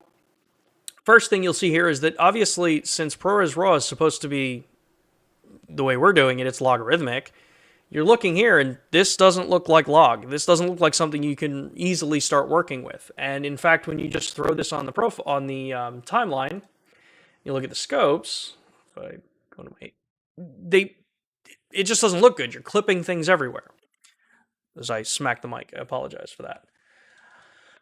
A: first thing you'll see here is that obviously, since ProRes Raw is supposed to be the way we're doing it, it's logarithmic. You're looking here, and this doesn't look like log. This doesn't look like something you can easily start working with. And in fact, when you just throw this on the timeline, you look at the scopes. If I go to my, it just doesn't look good. You're clipping things everywhere. As I smack the mic, I apologize for that.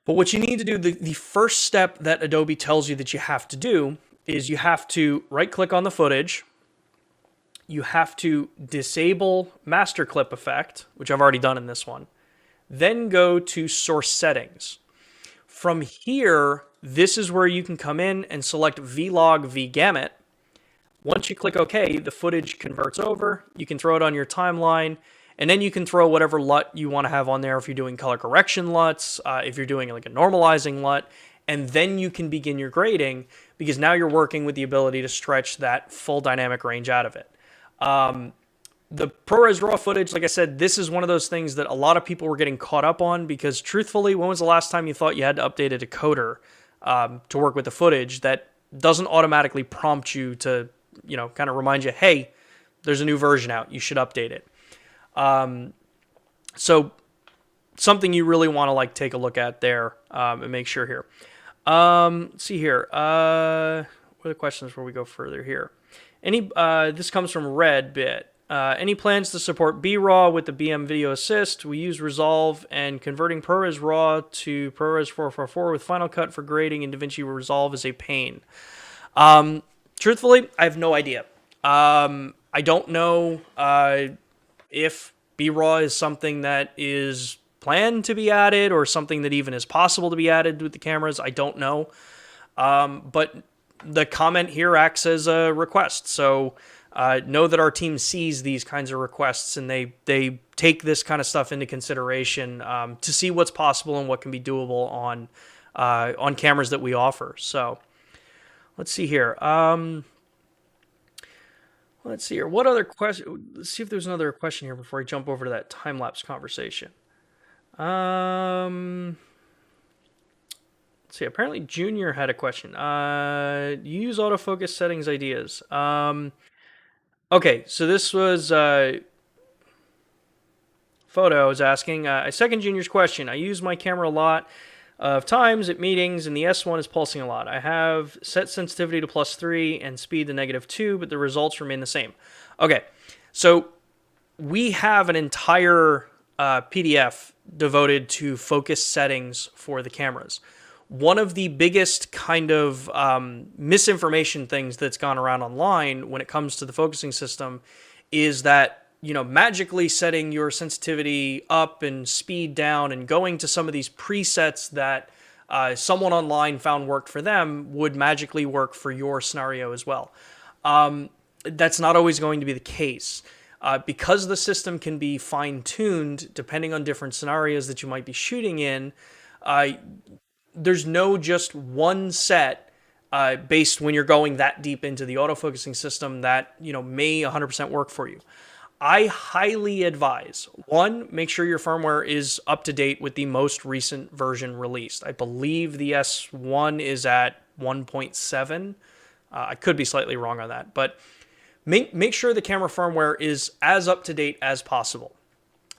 A: But what you need to do, the first step that Adobe tells you that you have to do is you have to right-click on the footage. You have to disable master clip effect, which I've already done in this one. Then go to source settings. From here, this is where you can come in and select vlog vgamut. Once you click OK, the footage converts over. You can throw it on your timeline, and then you can throw whatever LUT you want to have on there if you're doing color correction LUTs, if you're doing like a normalizing LUT, and then you can begin your grading because now you're working with the ability to stretch that full dynamic range out of it. The ProRes Raw footage, like I said, this is one of those things that a lot of people were getting caught up on because truthfully, when was the last time you thought you had to update a decoder to work with the footage that doesn't automatically prompt you to, you know, kind of remind you, hey, there's a new version out, you should update it. So something you really want to like take a look at there and make sure here. Let's see here. What are the questions before we go further here? This comes from Redbit. Any plans to support BRAW with the BM Video Assist? We use Resolve and converting ProRes Raw to ProRes 444 with Final Cut for grading in DaVinci Resolve is a pain. Truthfully, I have no idea. I don't know if BRAW is something that is planned to be added or something that even is possible to be added with the cameras. I don't know. But the comment here acts as a request. So know that our team sees these kinds of requests and they take this kind of stuff into consideration to see what's possible and what can be doable on cameras that we offer. So let's see here. Let's see here. What other question? Let's see if there's another question here before I jump over to that time-lapse conversation. Let's see. Apparently, Junior had a question. Use autofocus settings ideas. Okay, so this was Photo. I was asking. I second Junior's question. I use my camera a lot of times at meetings, and the S1 is pulsing a lot. I have set sensitivity to +3 and speed to -2, but the results remain the same. Okay, so we have an entire PDF devoted to focus settings for the cameras. One of the biggest kind of misinformation things that's gone around online when it comes to the focusing system is that, you know, magically setting your sensitivity up and speed down and going to some of these presets that someone online found worked for them would magically work for your scenario as well. That's not always going to be the case. Because the system can be fine-tuned depending on different scenarios that you might be shooting in, there's no just one set based when you're going that deep into the autofocusing system that, you know, may 100% work for you. I highly advise, one, make sure your firmware is up to date with the most recent version released. I believe the S1 is at 1.7. I could be slightly wrong on that, but make sure the camera firmware is as up to date as possible.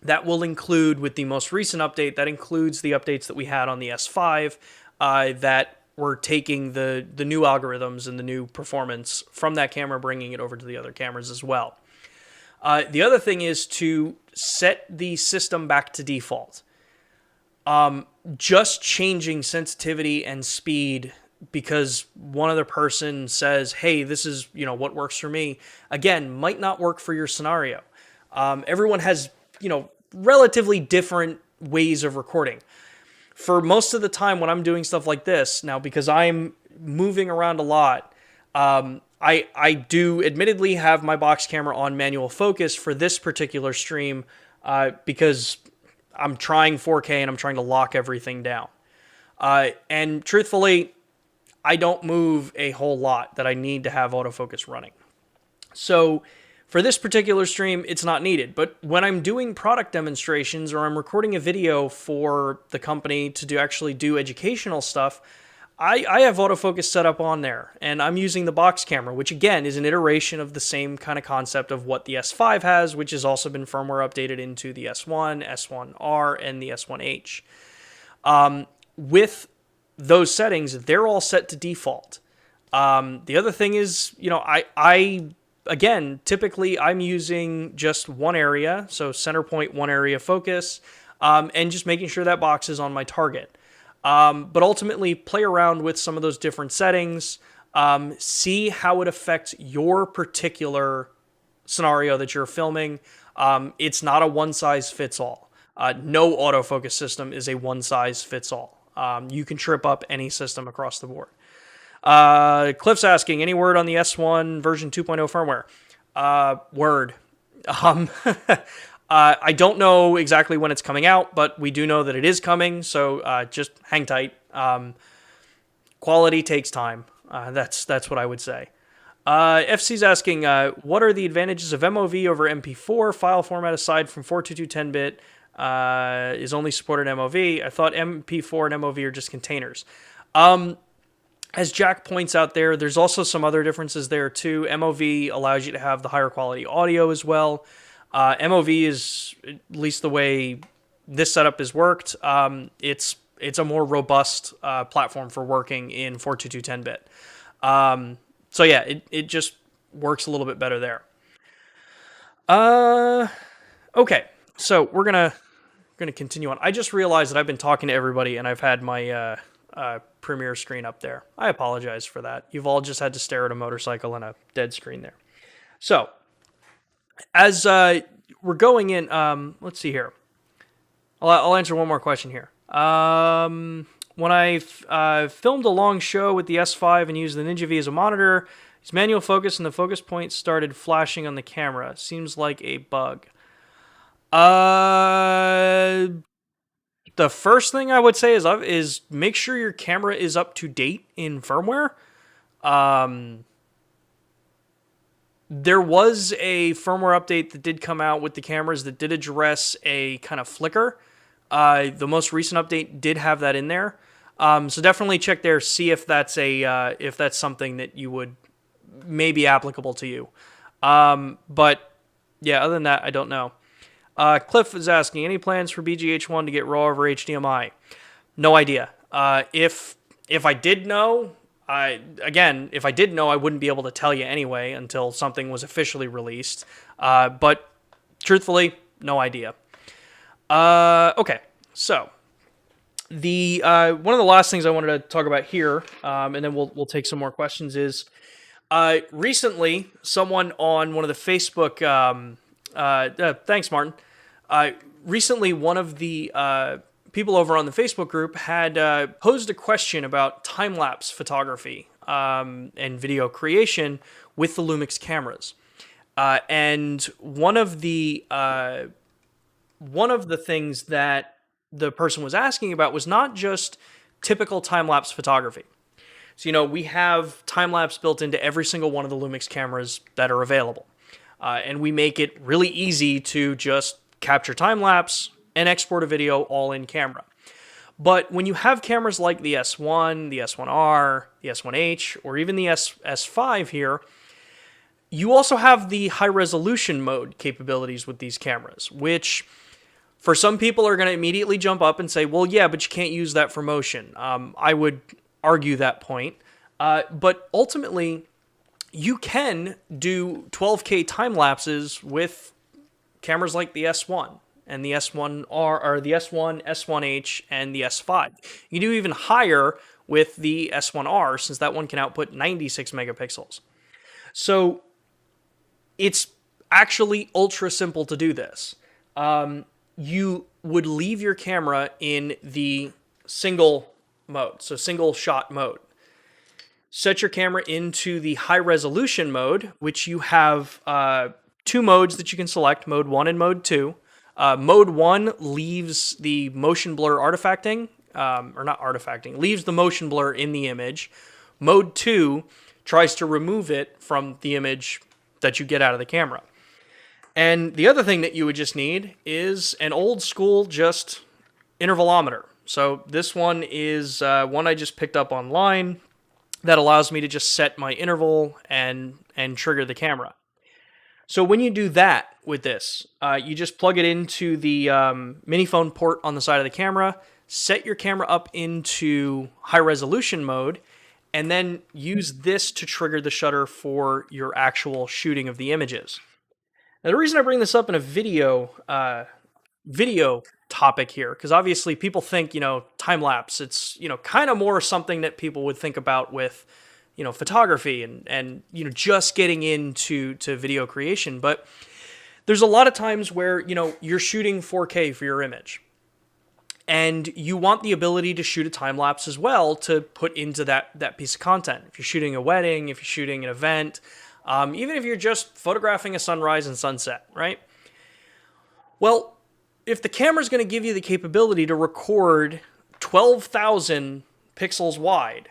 A: That will include, with the most recent update, that includes the updates that we had on the S5 that were taking the new algorithms and the new performance from that camera, bringing it over to the other cameras as well. The other thing is to set the system back to default. Just changing sensitivity and speed because one other person says, hey, this is, you know, what works for me, again, might not work for your scenario. Everyone has, you know, relatively different ways of recording. For most of the time when I'm doing stuff like this, now because I'm moving around a lot, I do admittedly have my box camera on manual focus for this particular stream because I'm trying 4K and I'm trying to lock everything down. And truthfully, I don't move a whole lot that I need to have autofocus running. So for this particular stream, it's not needed. But when I'm doing product demonstrations or I'm recording a video for the company to actually do educational stuff, I have autofocus set up on there. And I'm using the box camera, which again is an iteration of the same kind of concept of what the S5 has, which has also been firmware updated into the S1, S1R, and the S1H. With those settings, they're all set to default. The other thing is, you know, again, typically I'm using just one area, so center point, one area focus, and just making sure that box is on my target. But ultimately, play around with some of those different settings, see how it affects your particular scenario that you're filming. It's not a one-size-fits-all. No autofocus system is a one-size-fits-all. You can trip up any system across the board. Cliff's asking, any word on the S1 version 2.0 firmware? Word. I don't know exactly when it's coming out, but we do know that it is coming, so just hang tight. Quality takes time. That's what I would say. FC's asking, what are the advantages of MOV over MP4 file format aside from 422 10-bit is only supported MOV? I thought MP4 and MOV are just containers. As Jack points out there's also some other differences there too. MOV allows you to have the higher quality audio as well. MOV is, at least the way this setup has worked, it's a more robust platform for working in 422 10-bit. So yeah, it just works a little bit better there. Okay, so we're gonna continue on. I just realized that I've been talking to everybody and I've had my Premiere screen up there. I apologize for that. You've all just had to stare at a motorcycle and a dead screen there. So, as we're going in, let's see here. I'll answer one more question here. When I filmed a long show with the S5 and used the Ninja V as a monitor, its manual focus and the focus point started flashing on the camera. Seems like a bug. The first thing I would say is make sure your camera is up to date in firmware. There was a firmware update that did come out with the cameras that did address a kind of flicker. The most recent update did have that in there. So definitely check there, see if that's something that you would maybe applicable to you. But yeah, other than that, I don't know. Cliff is asking, any plans for Bgh1 to get raw over HDMI? No idea. If I did know, if I did know, I wouldn't be able to tell you anyway until something was officially released. But truthfully, no idea. Okay, so the one of the last things I wanted to talk about here, and then we'll take some more questions, is recently someone on one of the Facebook thanks Martin, recently one of the people over on the Facebook group had posed a question about time-lapse photography and video creation with the Lumix cameras, and one of the things that the person was asking about was not just typical time-lapse photography. So, we have time-lapse built into every single one of the Lumix cameras that are available. And we make it really easy to just capture time-lapse and export a video all in camera. But when you have cameras like the S1, the S1R, the S1H, or even the S5 here, you also have the high-resolution mode capabilities with these cameras, which for some people are going to immediately jump up and say, well, yeah, but you can't use that for motion. I would argue that point. But ultimately, you can do 12K time lapses with cameras like the S1 and the S1R, or the S1, S1H, and the S5. You can do even higher with the S1R, since that one can output 96 megapixels. So it's actually ultra simple to do this. You would leave your camera in the single mode, so single shot mode. Set your camera into the high resolution mode, which you have two modes that you can select, mode 1 and mode 2. Mode 1 leaves the motion blur artifacting, or not artifacting, leaves the motion blur in the image. Mode 2 tries to remove it from the image that you get out of the camera. And the other thing that you would just need is an old school just intervalometer. So this one is one I just picked up online that allows me to just set my interval and trigger the camera. So when you do that with this, you just plug it into the mini phone port on the side of the camera, set your camera up into high resolution mode, and then use this to trigger the shutter for your actual shooting of the images. Now, the reason I bring this up in a video topic here, because obviously people think, time lapse, it's, kind of more something that people would think about with, photography and just getting into video creation. But there's a lot of times where, you're shooting 4K for your image, and you want the ability to shoot a time lapse as well to put into that piece of content. If you're shooting a wedding, if you're shooting an event, even if you're just photographing a sunrise and sunset, right? Well, if the camera's going to give you the capability to record 12,000 pixels wide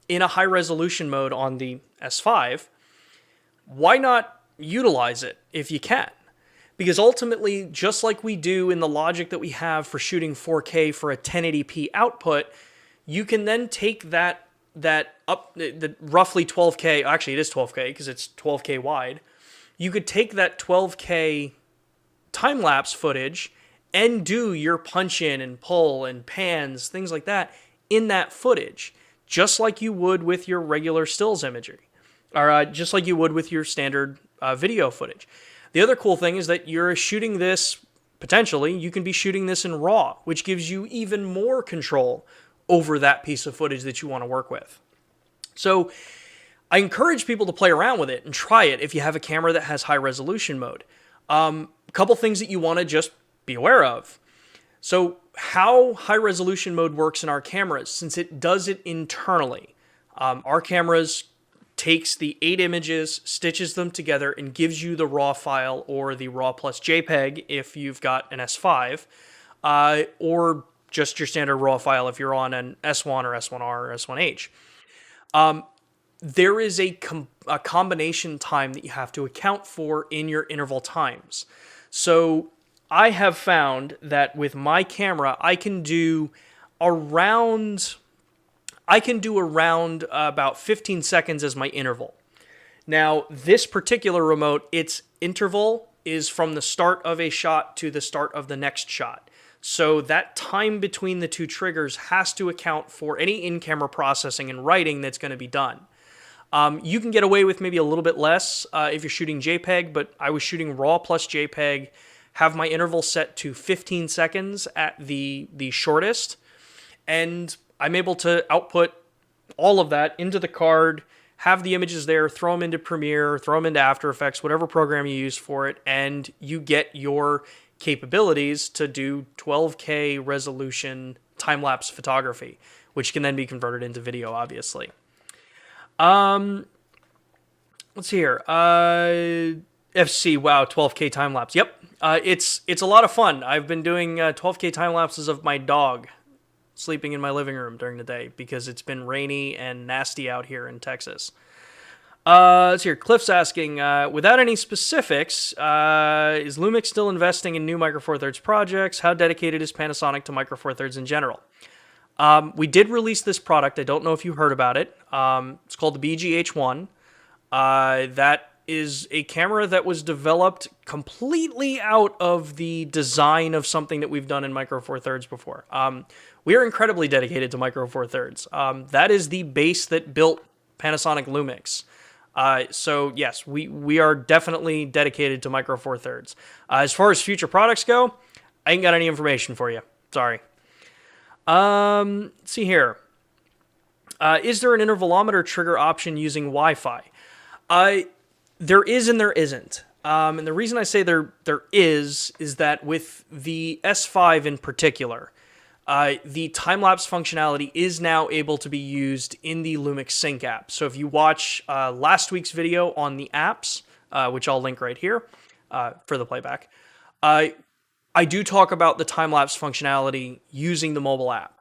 A: in a high resolution mode on the S5, why not utilize it if you can? Because ultimately, just like we do in the logic that we have for shooting 4K for a 1080p output, you can then take that up the roughly 12K, actually it is 12K because it's 12K wide. You could take that 12K time-lapse footage and do your punch in and pull and pans, things like that, in that footage, just like you would with your regular stills imagery, or just like you would with your standard video footage. The other cool thing is that you're shooting this, potentially, you can be shooting this in RAW, which gives you even more control over that piece of footage that you want to work with. So I encourage people to play around with it and try it if you have a camera that has high resolution mode. A couple things that you want to just be aware of. So how high resolution mode works in our cameras, since it does it internally, our cameras takes the 8 images, stitches them together, and gives you the RAW file or the RAW plus JPEG if you've got an S5, or just your standard RAW file if you're on an S1 or S1R or S1H. There is a combination time that you have to account for in your interval times. So I have found that with my camera, I can do around about 15 seconds as my interval. Now, this particular remote, its interval is from the start of a shot to the start of the next shot. So that time between the two triggers has to account for any in-camera processing and writing that's going to be done. You can get away with maybe a little bit less if you're shooting JPEG, but I was shooting RAW plus JPEG have my interval set to 15 seconds at the shortest, and I'm able to output all of that into the card, have the images there, throw them into Premiere, throw them into After Effects, whatever program you use for it, and you get your capabilities to do 12K resolution time-lapse photography, which can then be converted into video, obviously. Let's see here. FC, wow, 12K time-lapse. Yep, it's a lot of fun. I've been doing 12K time-lapses of my dog sleeping in my living room during the day because it's been rainy and nasty out here in Texas. Let's hear. Cliff's asking, without any specifics, is Lumix still investing in new Micro Four Thirds projects? How dedicated is Panasonic to Micro Four Thirds in general? We did release this product. I don't know if you heard about it. It's called the Bgh1. That is a camera that was developed completely out of the design of something that we've done in Micro Four Thirds before. We are incredibly dedicated to Micro Four Thirds. That is the base that built Panasonic Lumix. So yes, we are definitely dedicated to Micro Four Thirds. As far as future products go, I ain't got any information for you. Sorry. Let's see here. Is there an intervalometer trigger option using Wi-Fi? There is and there isn't. And the reason I say there is that with the S5 in particular, the time-lapse functionality is now able to be used in the Lumix Sync app. So if you watch last week's video on the apps, which I'll link right here for the playback, I do talk about the time-lapse functionality using the mobile app.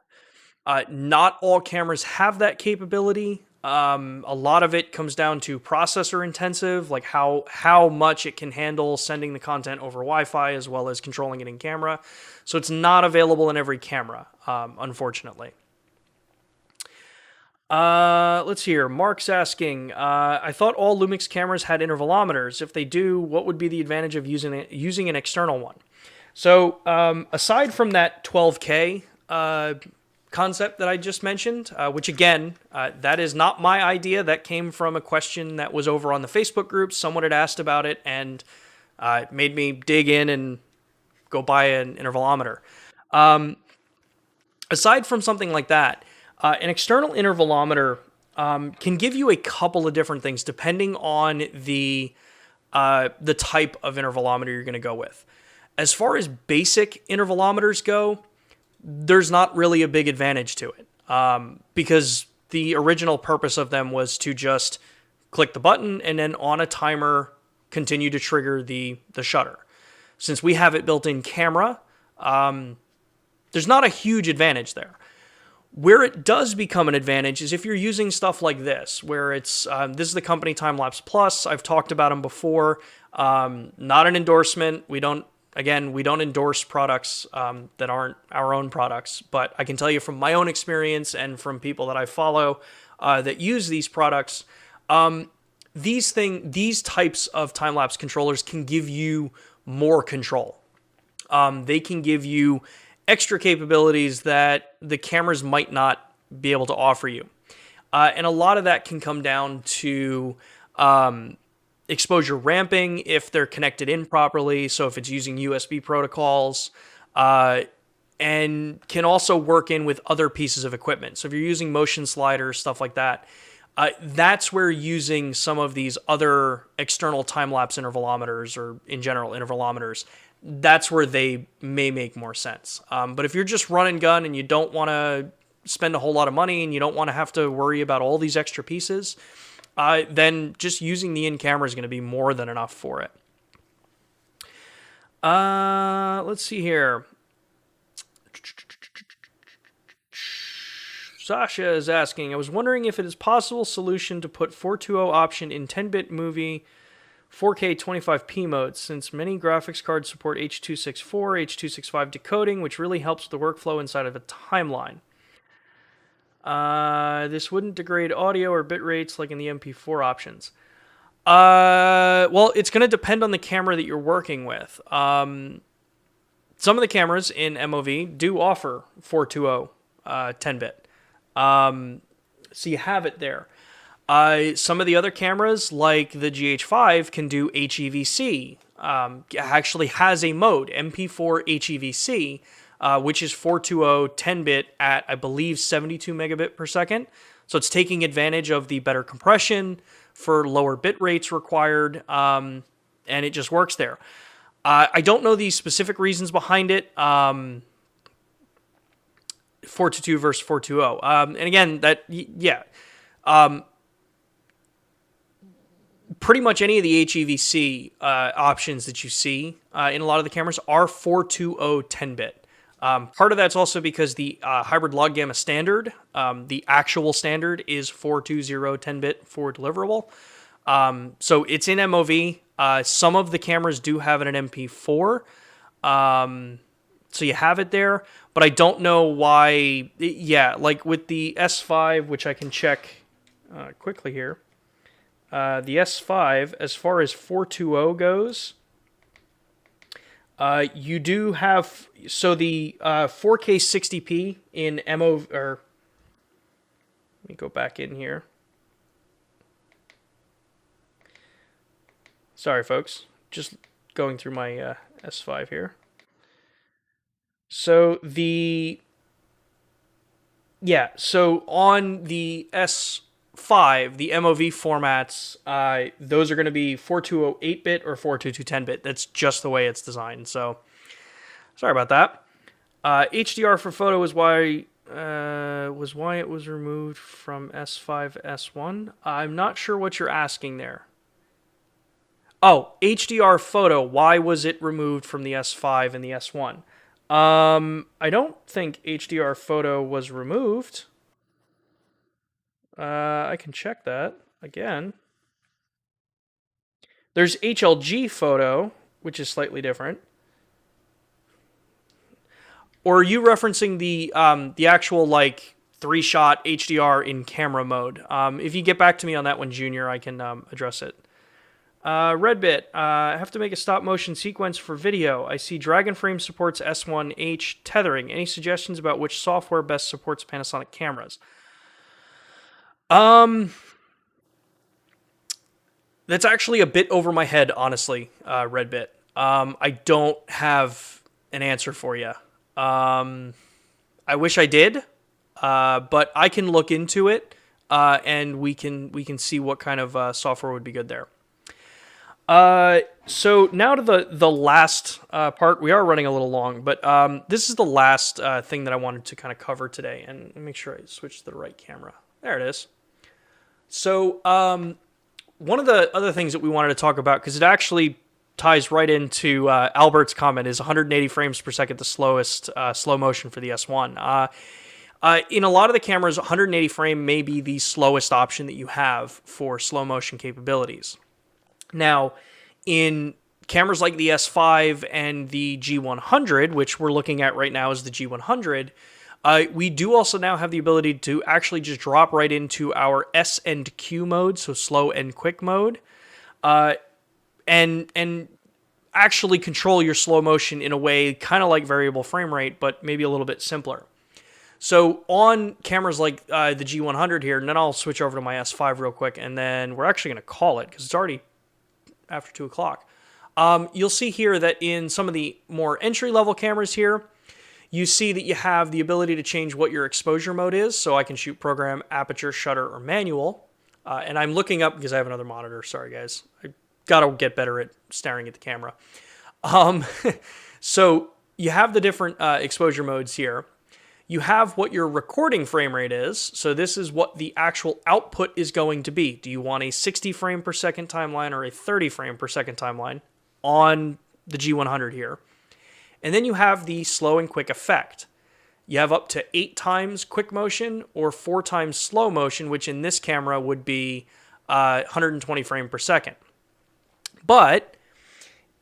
A: Not all cameras have that capability. A lot of it comes down to processor intensive, like how much it can handle sending the content over Wi-Fi as well as controlling it in camera. So it's not available in every camera, unfortunately. Let's hear. Mark's asking, I thought all Lumix cameras had intervalometers. If they do, what would be the advantage of using an external one? So aside from that 12K concept that I just mentioned, which again, that is not my idea. That came from a question that was over on the Facebook group. Someone had asked about it and it made me dig in and go buy an intervalometer. Aside from something like that, an external intervalometer can give you a couple of different things depending on the type of intervalometer you're going to go with. As far as basic intervalometers go, there's not really a big advantage to it because the original purpose of them was to just click the button and then on a timer continue to trigger the shutter. Since we have it built in camera, there's not a huge advantage there. Where it does become an advantage is if you're using stuff like this, where it's this is the company Time-Lapse Plus. I've talked about them before. Not an endorsement. We don't endorse products that aren't our own products, but I can tell you from my own experience and from people that I follow that use these products, these types of time-lapse controllers can give you more control. They can give you extra capabilities that the cameras might not be able to offer you. And a lot of that can come down to exposure ramping if they're connected in properly, so if it's using USB protocols, and can also work in with other pieces of equipment. So if you're using motion sliders, stuff like that, that's where using some of these other external time-lapse intervalometers or in general intervalometers, that's where they may make more sense. But if you're just run and gun and you don't want to spend a whole lot of money and you don't want to have to worry about all these extra pieces, then just using the in-camera is going to be more than enough for it. Let's see here. Sasha is asking, I was wondering if it is possible solution to put 420 option in 10-bit movie 4K 25p mode, since many graphics cards support H.264, H.265 decoding, which really helps the workflow inside of a timeline. This wouldn't degrade audio or bit rates like in the MP4 options. Well, it's going to depend on the camera that you're working with. Some of the cameras in MOV do offer 420 10-bit. So you have it there. Some of the other cameras, like the GH5, can do HEVC. actually has a mode, MP4 HEVC, which is 420 10-bit at, I believe, 72 megabit per second. So it's taking advantage of the better compression for lower bit rates required, and it just works there. I don't know the specific reasons behind it, 422 versus 420. And again, pretty much any of the HEVC options that you see in a lot of the cameras are 420 10-bit. Part of that's also because the hybrid log gamma standard, the actual standard, is 420 10-bit for deliverable. So it's in MOV. Some of the cameras do have it in MP4. So you have it there, but I don't know why. Yeah, like with the S5, which I can check quickly here. The S5, as far as 420 goes, you do have, so the 4K 60p in MOV, or let me go back in here. Sorry, folks, just going through my S5 here. So so on the S5, the MOV formats, those are going to be 420 8-bit or 422 10-bit. That's just the way it's designed. So sorry about that. HDR for photo was why it was removed from S5 S1. I'm not sure what you're asking there. Oh, HDR photo, why was it removed from the S5 and the S1? I don't think HDR photo was removed. I can check that again. There's HLG photo, which is slightly different. Or are you referencing the actual like 3-shot HDR in camera mode? If you get back to me on that one, Junior, I can address it. Redbit, I have to make a stop motion sequence for video. I see Dragon Frame supports S1H tethering. Any suggestions about which software best supports Panasonic cameras? That's actually a bit over my head, honestly, Redbit. I don't have an answer for you. I wish I did, but I can look into it, and we can see what kind of software would be good there. So now to the last part. We are running a little long, but this is the last thing that I wanted to kind of cover today, and make sure I switch to the right camera. There it is. So one of the other things that we wanted to talk about, because it actually ties right into Albert's comment, is 180 frames per second, the slowest slow motion for the S1. In a lot of the cameras, 180 frame may be the slowest option that you have for slow motion capabilities. Now, in cameras like the S5 and the G100, which we're looking at right now is the G100, we do also now have the ability to actually just drop right into our S and Q mode, so slow and quick mode, and actually control your slow motion in a way kind of like variable frame rate, but maybe a little bit simpler. So on cameras like the G100 here, and then I'll switch over to my S5 real quick, and then we're actually going to call it because it's already after 2 o'clock. You'll see here that in some of the more entry-level cameras here, you see that you have the ability to change what your exposure mode is. So I can shoot program, aperture, shutter, or manual. And I'm looking up because I have another monitor. Sorry, guys. I gotta get better at staring at the camera. So you have the different exposure modes here. You have what your recording frame rate is. So this is what the actual output is going to be. Do you want a 60 frame per second timeline or a 30 frame per second timeline on the G100 here? And then you have the slow and quick effect. You have up to 8 times quick motion or 4 times slow motion, which in this camera would be 120 frame per second. But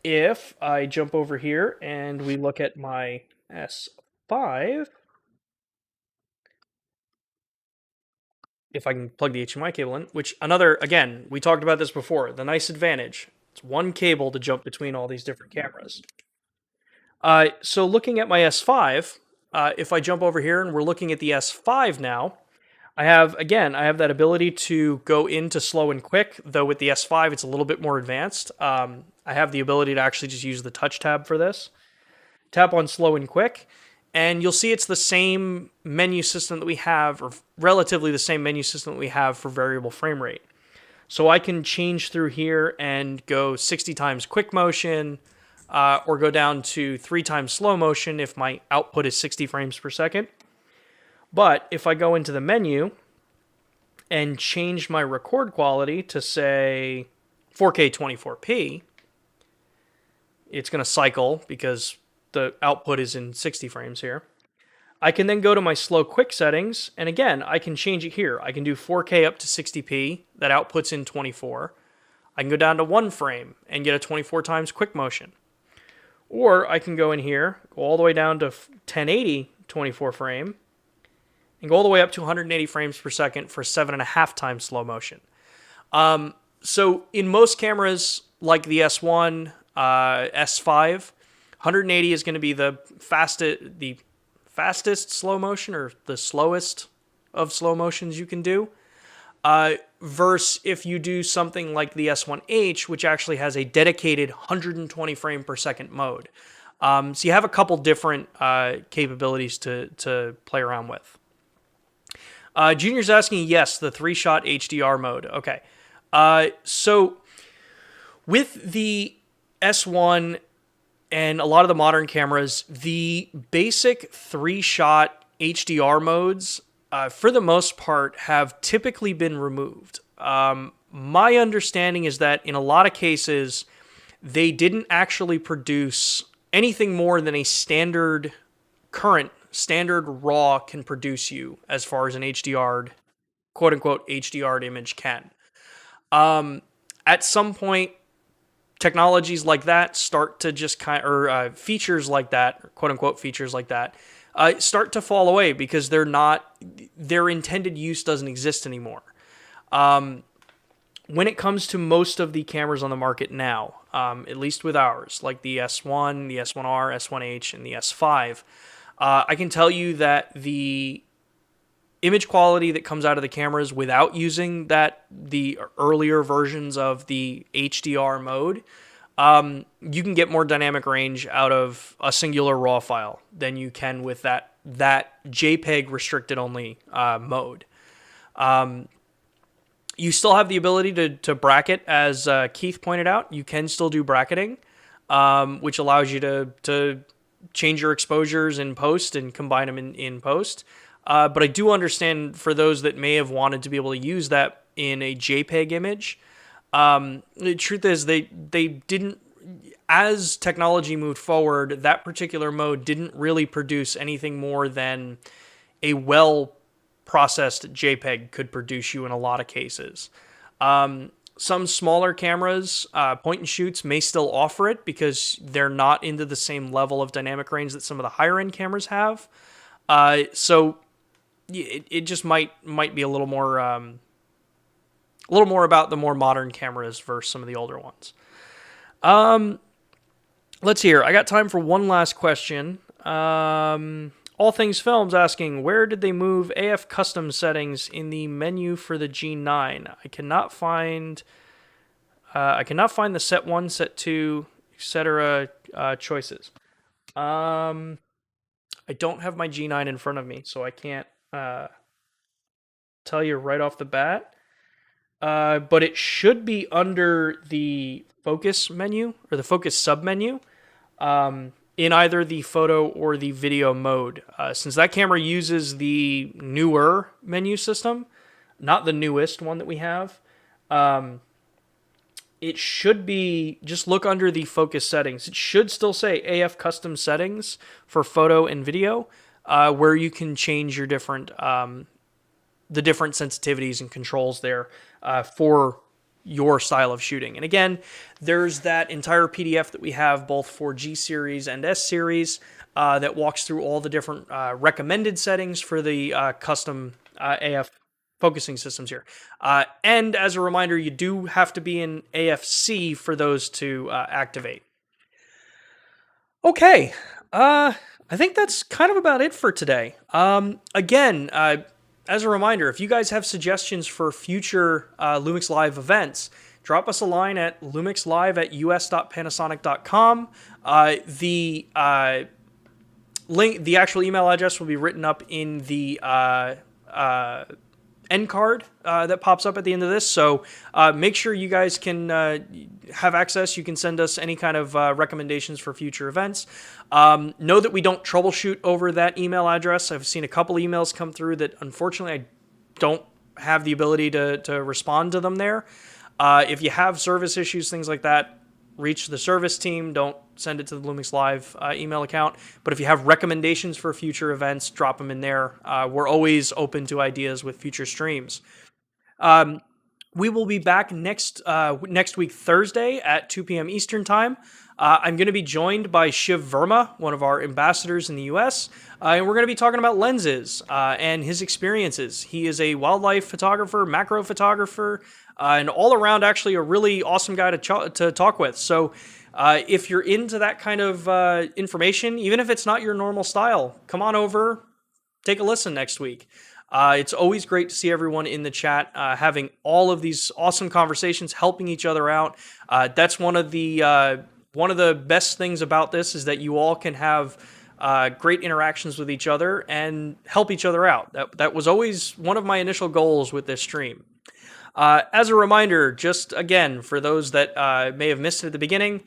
A: if I jump over here and we look at my S5, if I can plug the HDMI cable in, which again, we talked about this before, the nice advantage, it's one cable to jump between all these different cameras. So looking at my S5, if I jump over here and we're looking at the S5 now, I have that ability to go into slow and quick, though with the S5, it's a little bit more advanced. I have the ability to actually just use the touch tab for this. Tap on slow and quick, and you'll see it's the same menu system that we have, or relatively the same menu system that we have for variable frame rate. So I can change through here and go 60 times quick motion, or go down to 3 times slow motion if my output is 60 frames per second. But if I go into the menu and change my record quality to, say, 4K 24p, it's going to cycle because the output is in 60 frames here. I can then go to my slow quick settings, and again, I can change it here. I can do 4K up to 60p, that outputs in 24. I can go down to 1 frame and get a 24 times quick motion. Or I can go in here, go all the way down to 1080 24 frame, and go all the way up to 180 frames per second for 7.5 times slow motion. So in most cameras, like the S1, S5, 180 is going to be the fastest slow motion, or the slowest of slow motions you can do. Versus if you do something like the S1H, which actually has a dedicated 120 frame per second mode. So you have a couple different capabilities to play around with. Junior's asking, yes, the 3-shot HDR mode. Okay. So with the S1 and a lot of the modern cameras, the basic 3-shot HDR modes, for the most part, have typically been removed. My understanding is that in a lot of cases, they didn't actually produce anything more than a current standard RAW can produce you as far as an HDR'd, quote-unquote, HDR'd image can. At some point, technologies like that start to just features like that, quote-unquote features like that, start to fall away because their intended use doesn't exist anymore. When it comes to most of the cameras on the market now, at least with ours, like the S1, the S1R, S1H, and the S5, I can tell you that the image quality that comes out of the cameras without using the earlier versions of the HDR mode, you can get more dynamic range out of a singular RAW file than you can with that JPEG restricted only mode. You still have the ability to bracket, as Keith pointed out. You can still do bracketing, which allows you to change your exposures in post and combine them in post. But I do understand for those that may have wanted to be able to use that in a JPEG image, the truth is they didn't, as technology moved forward, that particular mode didn't really produce anything more than a well-processed JPEG could produce you in a lot of cases. Some smaller cameras, point and shoots, may still offer it because they're not into the same level of dynamic range that some of the higher end cameras have. So it just might be a little more about the more modern cameras versus some of the older ones. Let's hear. I got time for one last question. All Things Films asking, where did they move AF custom settings in the menu for the G9? I cannot find the set 1, set 2, etc. Choices. I don't have my G9 in front of me, so I can't tell you right off the bat. But it should be under the focus menu, or the focus submenu, in either the photo or the video mode. Since that camera uses the newer menu system, not the newest one that we have, it should be, just look under the focus settings. It should still say AF custom settings for photo and video, where you can change your different, the different sensitivities and controls there for your style of shooting. And again, there's that entire PDF that we have both for G series and S series that walks through all the different recommended settings for the custom AF focusing systems here. And as a reminder, you do have to be in AFC for those to activate. Okay, I think that's kind of about it for today. Again, as a reminder, if you guys have suggestions for future Lumix Live events, drop us a line at lumixlive@us.panasonic.com. The link, the actual email address will be written up in the end card that pops up at the end of this. So make sure you guys can have access. You can send us any kind of recommendations for future events. Know that we don't troubleshoot over that email address. I've seen a couple emails come through that unfortunately I don't have the ability to respond to them there. If you have service issues, things like that, reach the service team. Don't send it to the Lumix Live email account. But if you have recommendations for future events, drop them in there. We're always open to ideas with future streams. We will be back next week, Thursday at 2 p.m. Eastern Time. I'm going to be joined by Shiv Verma, one of our ambassadors in the U.S., and we're going to be talking about lenses and his experiences. He is a wildlife photographer, macro photographer, and all around actually a really awesome guy to talk with. So if you're into that kind of information, even if it's not your normal style, come on over, take a listen next week. It's always great to see everyone in the chat having all of these awesome conversations, helping each other out. That's one of the best things about this is that you all can have great interactions with each other and help each other out. That was always one of my initial goals with this stream. As a reminder, just again, for those that may have missed it at the beginning,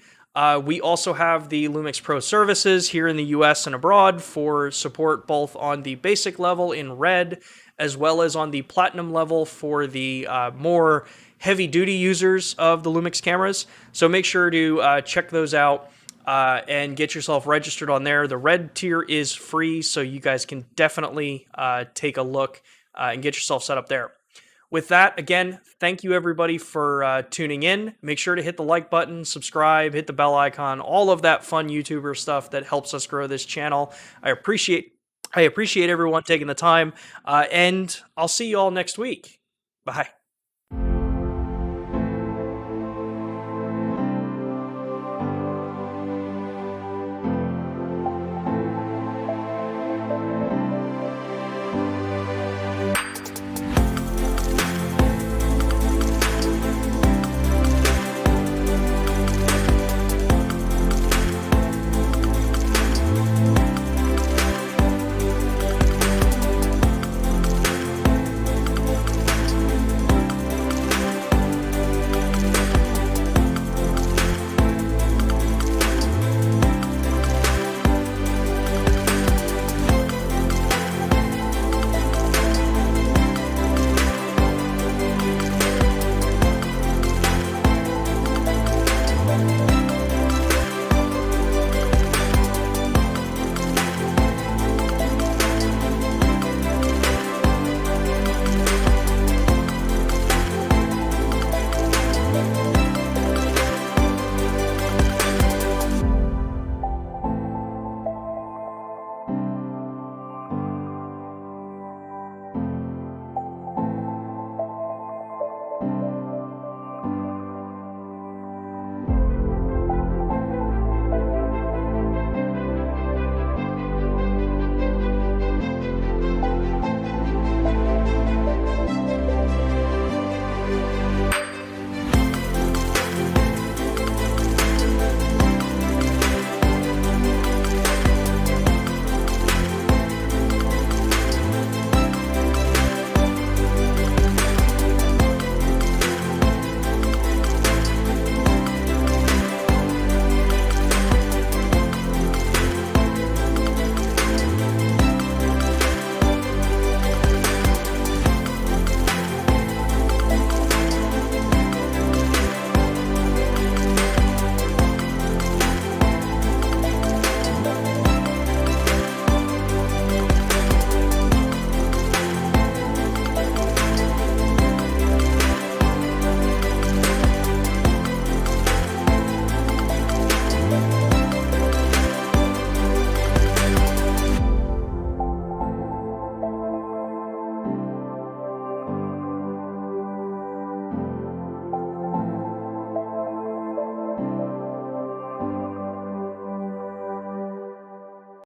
A: we also have the Lumix Pro Services here in the US and abroad for support both on the basic level in red as well as on the platinum level for the more heavy-duty users of the Lumix cameras. So make sure to check those out and get yourself registered on there. The red tier is free, so you guys can definitely take a look and get yourself set up there. With that, again, thank you everybody for tuning in. Make sure to hit the like button, subscribe, hit the bell icon, all of that fun YouTuber stuff that helps us grow this channel. I appreciate everyone taking the time, and I'll see you all next week. Bye.